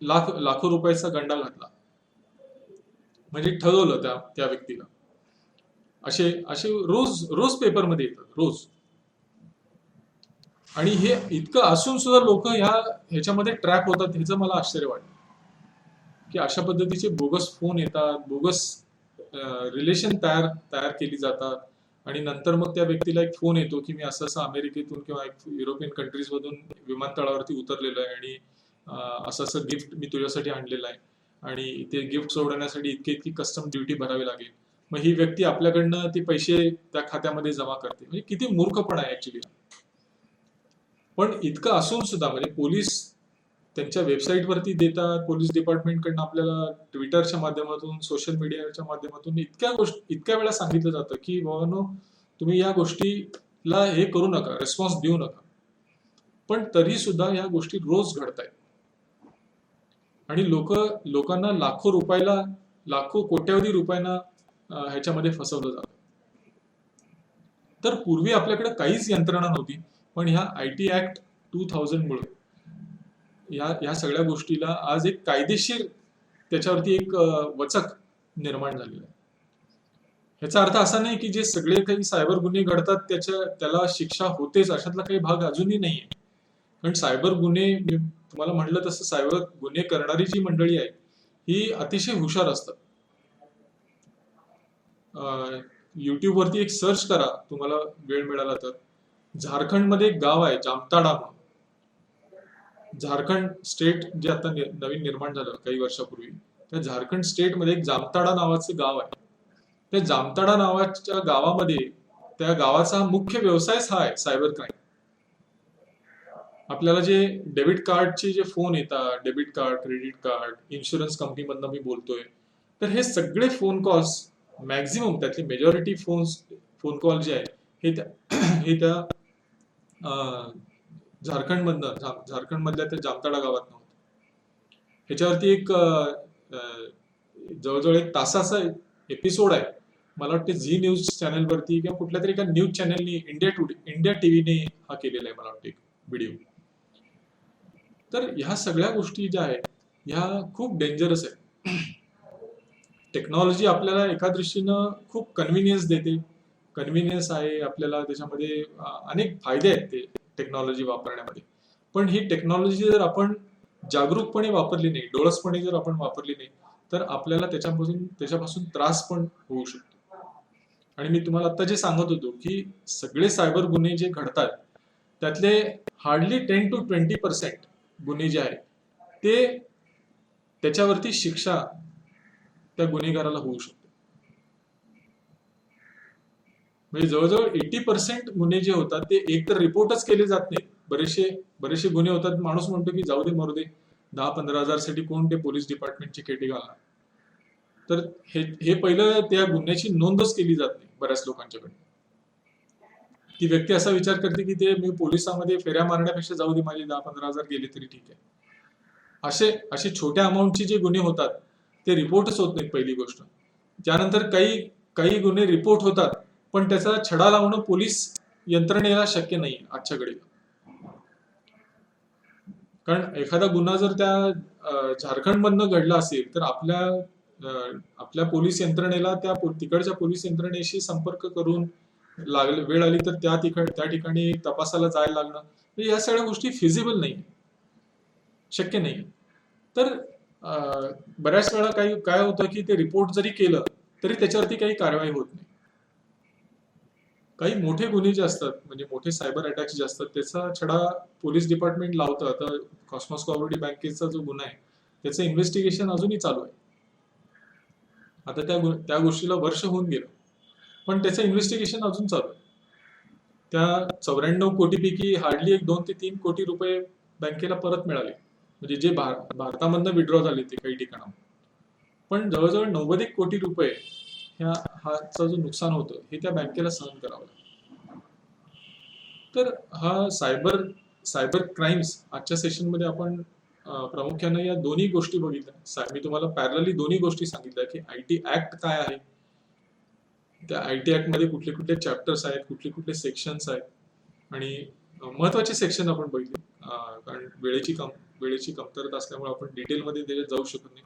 लाखो रुपयाचा गंडा घातला, म्हणजे ठरवलं त्या व्यक्तीला. असे रोज रोज पेपरमध्ये येतात रोज. आणि हे इतकं असून सुद्धा लोक ह्याच्यामध्ये ट्रॅप होतात, ह्याचं मला आश्चर्य वाटतं की अशा पद्धतीचे बोगस फोन येतात, बोगस रिलेशन तयार केली जातात, आणि नंतर मग त्या व्यक्तीला एक फोन येतो की मी असं अमेरिकेतून किंवा युरोपियन कंट्रीज मधून विमानतळावरती उतरलेलो आहे आणि असं गिफ्ट मी तुझ्यासाठी आणलेलं आहे, आणि ते गिफ्ट सोडवण्यासाठी इतकी कस्टम ड्युटी भरावी लागेल. मग ही व्यक्ती आपल्याकडनं ते पैसे त्या खात्यामध्ये जमा करते. म्हणजे किती मूर्खपणा आहे ऍक्च्युली. पण इतकं असून सुद्धा म्हणजे पोलीस त्यांच्या वेबसाईटवरती देतात, पोलीस डिपार्टमेंटकडनं आपल्याला ट्विटरच्या माध्यमातून, सोशल मीडियाच्या माध्यमातून इतक्या वेळा सांगितलं जातं की बाबांनो तुम्ही या गोष्टीला हे करू नका, रिस्पॉन्स देऊ नका. पण तरी सुद्धा या गोष्टी रोज घडतायत, आणि लोकांना लाखो कोट्यावधी रुपयांना ह्याच्यामध्ये फसवलं जातं. तर पूर्वी आपल्याकडे काहीच यंत्रणा नव्हती, पण ह्या IT ऍक्ट 2000 मुळे या सगळ्या गोष्टीला आज एक कायदेशीर त्याच्यावरती एक वचक निर्माण झालेला आहे. ह्याचा अर्थ असा नाही की जे सगळे काही सायबर गुन्हे घडतात त्याला शिक्षा होतेच, अशातला काही भाग अजूनही नाहीये. कारण सायबर गुन्हे तुम्हाला म्हटलं तसं सायबर गुन्हे करणारी जी मंडळी आहे ही अतिशय हुशार असतात. युट्यूबवरती एक सर्च करा तुम्हाला वेळ मिळाला तर. झारखंडमध्ये एक गाव आहे जामताडा म्हणून. झारखंड स्टेट जे आता नवीन निर्माण झालं काही वर्षापूर्वी, त्या झारखंड स्टेटमध्ये एक जामताडा नावाचं गाव आहे. त्या जामताडा नावाच्या गावामध्ये त्या गावाचा मुख्य व्यवसायच हा आहे, सायबर क्राईम. आपल्याला जे डेबिट कार्डचे जे फोन येतात, debit card, credit card, insurance कंपनीमधनं मी बोलतोय, तर हे सगळे फोन कॉल्स, मॅक्झिमम त्यातले मेजॉरिटी फोन कॉल जे आहे हे त्या झारखंडमधल्या त्या जामताडा गावात नव्हतं. ह्याच्यावरती एक जवळजवळ 1 तासाचा एपिसोड आहे, मला वाटतं झी न्यूज चॅनलवरती किंवा कुठल्या तरी एका न्यूज चॅनलनी, इंडिया टीव्हीने हा केलेला आहे मला वाटतं एक व्हिडिओ. तर ह्या सगळ्या गोष्टी ज्या आहेत ह्या खूप डेंजरस आहेत. टेक्नॉलॉजी आपल्याला एका दृष्टीनं खूप कन्व्हिनियन्स देते, कन्व्हिनियन्स आहे आपल्याला, त्याच्यामध्ये अनेक फायदे आहेत ते टेक्नॉलॉजी वापरण्यामध्ये. पण ही टेक्नॉलॉजी जर आपण जागरूकपणे वापरली नाही, डोळसपणे जर आपण वापरली नाही, तर आपल्याला त्याच्यापासून त्रास पण होऊ शकतो. आणि मी तुम्हाला आता जे सांगत होतो की सगळे सायबर गुन्हे जे घडतात त्यातले हार्डली 10 to 20% गुन्हे जे आहेत ते त्याच्यावरती शिक्षा त्या गुन्हेगाराला होऊ शकते. म्हणजे जवळजवळ 80% गुन्हे जे होतात ते एक तर रिपोर्टच केले जात नाहीत. बरेचसे गुन्हे होतात, माणूस म्हणतो की जाऊ दे मरू दे, 10-15 हजार साठी कोण ते पोलीस डिपार्टमेंटची केटी घालणार. तर हे पहिलं त्या गुन्ह्याची नोंदच केली जात नाही बऱ्याच लोकांच्याकडे. ती व्यक्ती असा विचार करते की ते मी पोलिसांमध्ये फेऱ्या मारण्यापेक्षा जाऊ दे, माझे 10-15 हजार गेले तरी ठीक आहे. असे छोट्या अमाऊंटचे जे गुन्हे होतात ते रिपोर्टच होत नाहीत पहिली गोष्ट. त्यानंतर काही काही गुन्हे रिपोर्ट होतात पण त्याचा छडा लावणं पोलीस यंत्रणेला शक्य नाही आजच्या घडीला. कारण एखादा गुन्हा जर त्या झारखंडमधनं घडला असेल तर आपल्या पोलीस यंत्रणेला तिकडच्या पोलीस यंत्रणेशी संपर्क करून वेळ आली तर त्या ठिकाणी तपासाला जायला लागणं, म्हणजे या सगळ्या गोष्टी फिजिबल नाही, शक्य नाही. तर बऱ्याच वेळा काय होतं की ते रिपोर्ट जरी केलं तरी त्याच्यावरती काही कारवाई होत नाही. काही मोठे गुन्हे जे असतात, म्हणजे मोठे सायबर अटॅक्स जे असतात, त्याचा छडा पोलीस डिपार्टमेंट लावतं. आता कॉस्मॉस कोऑपरेटिव्ह बँकेचा जो गुन्हा आहे त्याचं इन्व्हेस्टिगेशन अजूनही चालू आहे. आता त्या गोष्टीला वर्ष होऊन गेलं पण त्याचं इन्व्हेस्टिगेशन अजून चालू आहे. त्या 94 कोटीपैकी हार्डली 2 ते 3 कोटी रुपये बँकेला परत मिळाले, म्हणजे जे भारतामधनं विड्रॉ झाले ते काही ठिकाणाहून. पण जवळजवळ 90 कोटी रुपये हाचं जो नुकसान होतं हे त्या बँकेला सहन करावं लागतं. तर हा सायबर क्राईम्स आजच्या सेशनमध्ये आपण प्रामुख्याने या दोन्ही गोष्टी बघितल्या. मी तुम्हाला पॅरलली दोन्ही गोष्टी सांगितल्या की आयटी ऍक्ट काय आहे, त्या आयटी ऍक्ट मध्ये कुठले कुठले चॅप्टर्स आहेत, कुठले कुठले सेक्शन्स आहेत, आणि महत्वाचे सेक्शन आपण बघितले. कारण वेळेची कमतरता असल्यामुळे आपण डिटेलमध्ये त्याच्यात जाऊ शकत नाही.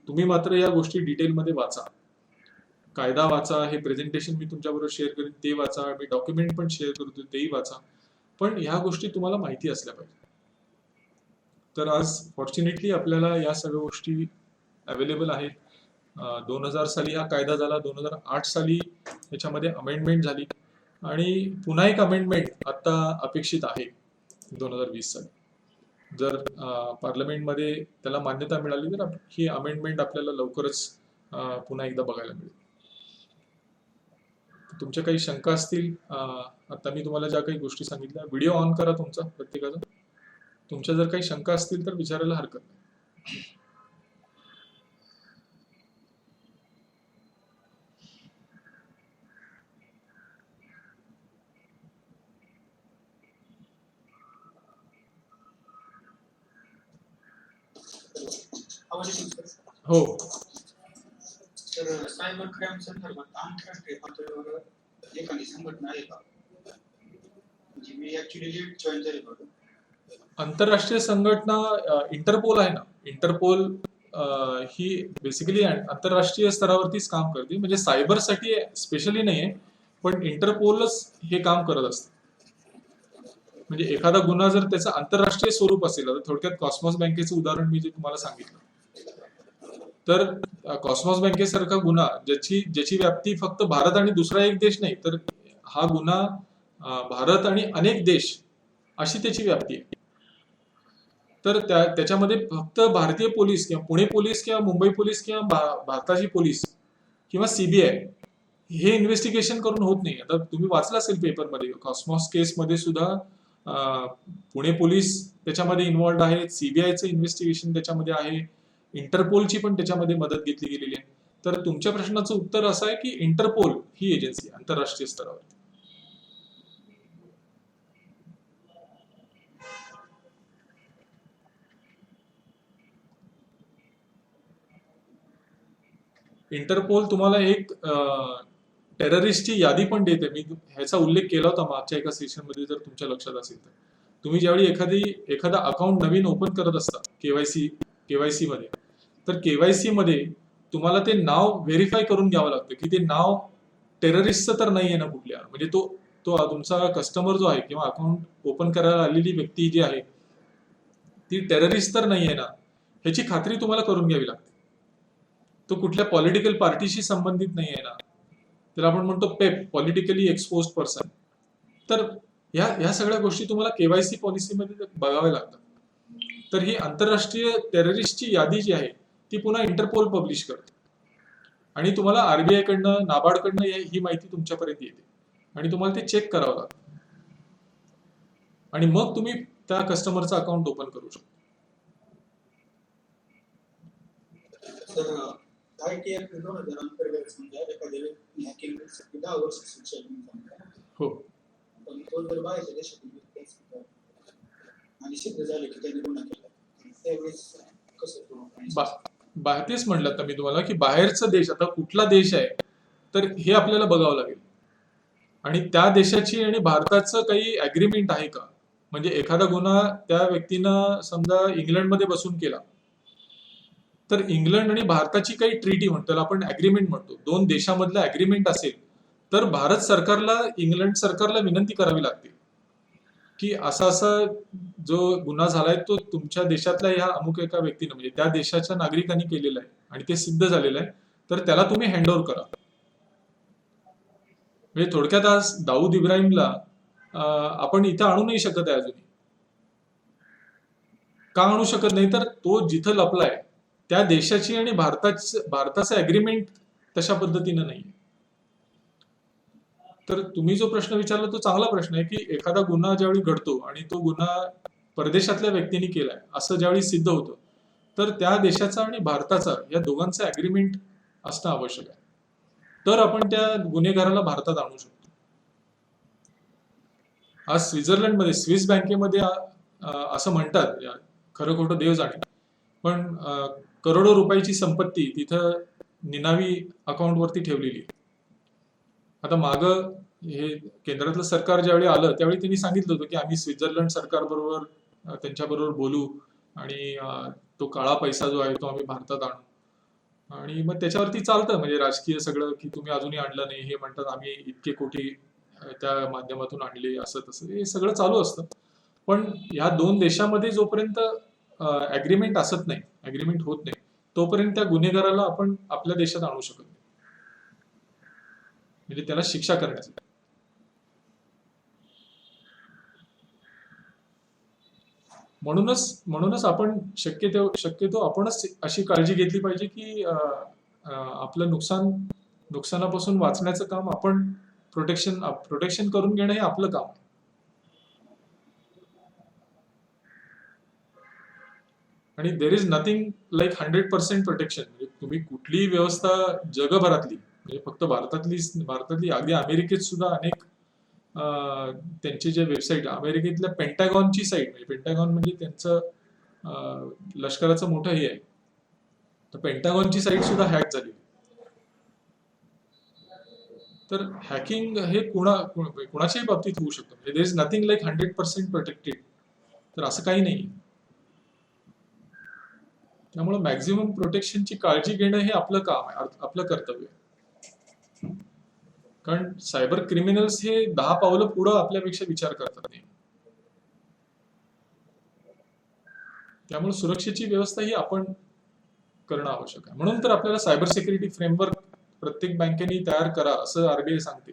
तुम्ही मात्र या गोष्टी डिटेलमध्ये वाचा, कायदा वाचा, हे प्रेझेंटेशन मी तुमच्याबरोबर शेअर करेन ते वाचा, मी डॉक्युमेंट पण शेअर करतो तेही वाचा, पण ह्या गोष्टी तुम्हाला माहिती असल्या पाहिजे. तर आज फॉर्च्युनेटली आपल्याला या सगळ्या गोष्टी अवेलेबल आहेत. 2000 साली हा कायदा झाला, 2008 साली याच्यामध्ये अमेंडमेंट झाली, आणि पुन्हा एक अमेंडमेंट आता अपेक्षित आहे 2020 साली. जर पार्लमेंटमध्ये त्याला मान्यता मिळाली तर ही अमेंडमेंट आपल्याला लवकरच पुन्हा एकदा बघायला मिळेल. तुमच्या काही शंका असतील, आता मी तुम्हाला ज्या काही गोष्टी सांगितल्या, व्हिडिओ ऑन करा तुमचा प्रत्येकाचा. तुमच्या जर काही शंका असतील तर विचारायला हरकत नाही. हो, तर सायबर क्राईम संदर्भात आंतरराष्ट्रीय पातळीवर एखादी संघटना आहे का? म्हणजे मी ऍक्च्युली लेट जॉईन झाले बघा. आंतरराष्ट्रीय संघटना इंटरपोल आहे ना. इंटरपोल ही बेसिकली आंतरराष्ट्रीय स्तरावरतीच काम करते, म्हणजे सायबरसाठी स्पेशली नाही आहे, पण इंटरपोलच हे काम करत असते. म्हणजे एखादा गुन्हा जर त्याचं आंतरराष्ट्रीय स्वरूप असेल, आता थोडक्यात कॉस्मॉस बँकेचं उदाहरण मी जे तुम्हाला सांगितलं, तर कॉस्मॉस बँकेसारखा गुन्हा ज्याची व्याप्ती फक्त भारत आणि दुसरा एक देश नाही, तर हा गुन्हा भारत आणि अनेक देश अशी त्याची व्याप्ती आहे. तर त्याच्यामध्ये फक्त भारतीय पोलीस किंवा पुणे पोलीस किंवा मुंबई पोलीस किंवा भारताची पोलीस किंवा सीबीआय हे इन्व्हेस्टिगेशन करून होत नाही. आता तुम्ही वाचलं असेल पेपरमध्ये, कॉस्मॉस केसमध्ये सुद्धा पुणे पोलीस त्याच्यामध्ये इन्व्हॉल्ड आहेत, सीबीआयचं इन्व्हेस्टिगेशन त्याच्यामध्ये आहे, इंटरपोलची पण त्याच्यामध्ये मदत घेतली गेलेली आहे. तर तुमच्या प्रश्नाचं उत्तर असं आहे की इंटरपोल ही एजन्सी आंतरराष्ट्रीय स्तरावर. इंटरपोल तुम्हाला एक टेररिस्टची यादी पण देते. मी ह्याचा उल्लेख केला होता मागच्या एका सेशनमध्ये, जर तुमच्या लक्षात असेल तर. तुम्ही ज्यावेळी एखादा अकाउंट नवीन ओपन करत असता केवायसी मध्ये, तर केवायसी मध्ये तुम्हाला ते नाव व्हेरीफाय करून घ्यावं लागतं की ते नाव टेररिस्टचं तर नाही आहे ना कुठल्या, म्हणजे तो तुमचा कस्टमर जो आहे किंवा अकाउंट ओपन करायला आलेली व्यक्ती जी आहे ती टेररिस्ट तर नाही आहे ना, ह्याची खात्री तुम्हाला करून घ्यावी लागते. तो कुठल्या पॉलिटिकल पार्टीशी संबंधित नाही आहे ना, त्याला आपण म्हणतो पेप, पॉलिटिकली एक्सपोज पर्सन. तर ह्या सगळ्या गोष्टी तुम्हाला केवायसी पॉलिसीमध्ये बघाव्या लागतात. तर ही आंतरराष्ट्रीय टेररिस्टची यादी जी आहे ती पुन्हा इंटरपोल पब्लिश करते आणि तुम्हाला आरबीआय कडनं, नाबार्ड कडनं ही माहिती तुमच्यापर्यंत येते आणि तुम्हाला ते चेक करावं लागतं आणि मग तुम्ही त्या कस्टमरचं अकाउंट ओपन करू शकता. तर आयटी ऍक्ट 2000 अंतर्गत समजा एखाद्या व्यक्ती हॅकिंगसाठी 10 वर्ष शिक्षा घेऊन समजा, हो, पण तो जर बाहेरच्या देशातील व्यक्ती असेल तर आणि सिद्ध झाले की त्यांनी गुन्हा केला, त्यावेळेस कसं तो तेच म्हटलं आता मी तुम्हाला की बाहेरचा देश, आता कुठला देश आहे तर हे आपल्याला बघावं लागेल आणि त्या देशाची आणि भारताचं काही ऍग्रीमेंट आहे का. म्हणजे एखादा गुन्हा त्या व्यक्तीनं समजा इंग्लंडमध्ये बसून केला तर इंग्लंड आणि भारताची काही ट्रीटी म्हणतो, त्याला आपण ऍग्रीमेंट म्हणतो, दोन देशामधलं ऍग्रीमेंट असेल तर भारत सरकारला इंग्लंड सरकारला विनंती करावी लागते की असा असा जो गुन्हा झालाय तो तुमच्या देशातल्या ह्या अमुक एका व्यक्तीनं म्हणजे त्या देशाच्या नागरिकांनी केलेला आहे आणि ते सिद्ध झालेलं आहे, तर त्याला तुम्ही हँडओव्हर करा. म्हणजे थोडक्यात आज दाऊद इब्राहिमला आपण इथं आणू नाही शकत आहे अजूनही. का आणू शकत नाही तर तो जिथं लपलाय त्या देशाची आणि भारताचं अग्रीमेंट तशा पद्धतीनं नाही. तर तुम्ही जो प्रश्न विचारला तो चांगला प्रश्न आहे की एखादा गुन्हा ज्यावेळी घडतो आणि तो गुन्हा परदेशातल्या व्यक्तीने केलाय असं ज्यावेळी सिद्ध होतं तर त्या देशाचा आणि भारताचा या दोघांचं अग्रीमेंट असणं आवश्यक आहे, तर आपण त्या गुन्हेगाराला भारतात आणू शकतो. आज स्वित्झर्लंडमध्ये स्विस बँकेमध्ये असं म्हणतात, खरं खोटं देव जाणे, पण करोडो रुपयाची संपत्ती तिथं निनावी अकाउंटवरती ठेवलेली आहे. आता मागं हे केंद्रातलं सरकार ज्यावेळी आलं त्यावेळी त्यांनी सांगितलं होतं की आम्ही स्वित्झर्लंड सरकारबरोबर त्यांच्याबरोबर बोलू आणि तो काळा पैसा जो आहे तो आम्ही भारतात आणू आणि मग त्याच्यावरती चालतं म्हणजे राजकीय सगळं की तुम्ही अजूनही आणलं नाही, हे म्हणतात आम्ही इतके कोटी त्या माध्यमातून आणले, असं तसं हे सगळं चालू असतं. पण या दोन देशामध्ये जोपर्यंत अग्रीमेंट असत नाही, अग्रीमेंट होत नाही, तोपर्यंत त्या गुन्हेगाराला आपण आपल्या देशात आणू शकत नाही, म्हणजे त्याला शिक्षा करण्यासाठी. म्हणूनच आपण शक्यतो आपणच अशी काळजी घेतली पाहिजे की आपलं नुकसानापासून वाचण्याचं काम आपण प्रोटेक्शन करून घेणं हे आपलं काम आहे. आणि there is nothing like 100% protection. म्हणजे तुम्ही कुठलीही व्यवस्था जगभरातली म्हणजे फक्त भारतातली अगदी अमेरिकेत सुद्धा अनेक त्यांचे जे वेबसाईट, अमेरिकेतल्या पेंटागॉनची साईट, म्हणजे पेंटागॉन म्हणजे त्यांचं लष्कराचं मोठं हे आहे, तर पेंटागॉनची साईट सुद्धा हॅक झाली. तर हॅकिंग हे कुणाच्याही बाबतीत होऊ शकतं, म्हणजे there is nothing like 100% protected, तर असं काही नाही. त्यामुळे मॅक्झिमम प्रोटेक्शनची काळजी घेणं हे आपलं काम आहे, आपलं कर्तव्य आहे. कारण सायबर क्रिमिनल्स हे 10 पावलं पुढं आपल्यापेक्षा विचार करतात नाही. त्यामुळे सुरक्षेची व्यवस्था ही आपण करणं आवश्यक आहे. म्हणून तर आपल्याला सायबर सिक्युरिटी फ्रेमवर्क प्रत्येक बँकेने तयार करा असं आरबीआय सांगते.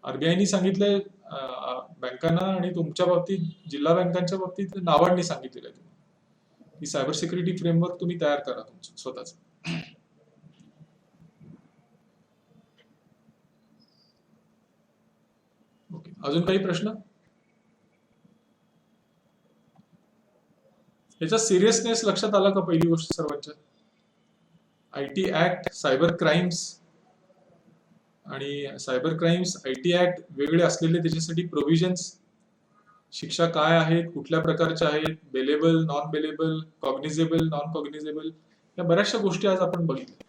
आरबीआयनी सांगितलंय बँकांना आणि तुमच्या बाबतीत जिल्हा बँकांच्या बाबतीत नाबार्डने सांगितलेलं आहे की सायबर सिक्युरिटी फ्रेमवर्क तुम्ही तयार करा तुमचं स्वतःच. ओके, अजून काही प्रश्न? याचा सिरियसनेस लक्षात आला का? पहिली गोष्ट सर्वांच्या आयटी ऍक्ट, सायबर क्राईम्स आणि सायबर क्राईम्स, आयटी ऍक्ट वेगळे असलेले त्याच्यासाठी प्रोव्हिजन्स, शिक्षा काय आहेत, कुठल्या प्रकारच्या आहेत, बेलेबल, नॉन बेलेबल, कॉग्निझेबल, नॉन कॉग्निझेबल, या बऱ्याचशा गोष्टी आज आपण बघितल्या.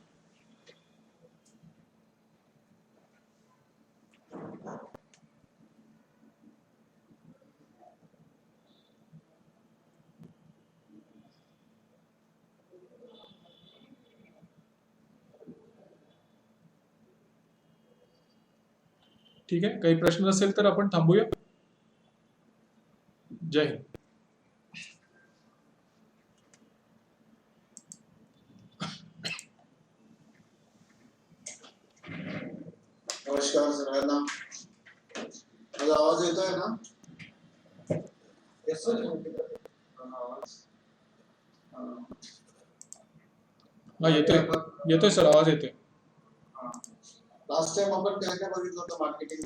ठीक आहे, काही प्रश्न नसेल तर आपण थांबूया. जय हिंद. नमस्कार सगळ्यांना. माझा आवाज येतोय ना? Yes, sir. आवाज हा येतोय येतोय सर, आवाज येतोय. लास्ट टाइम आपण काय काय बघितलं होतं मार्केटिंग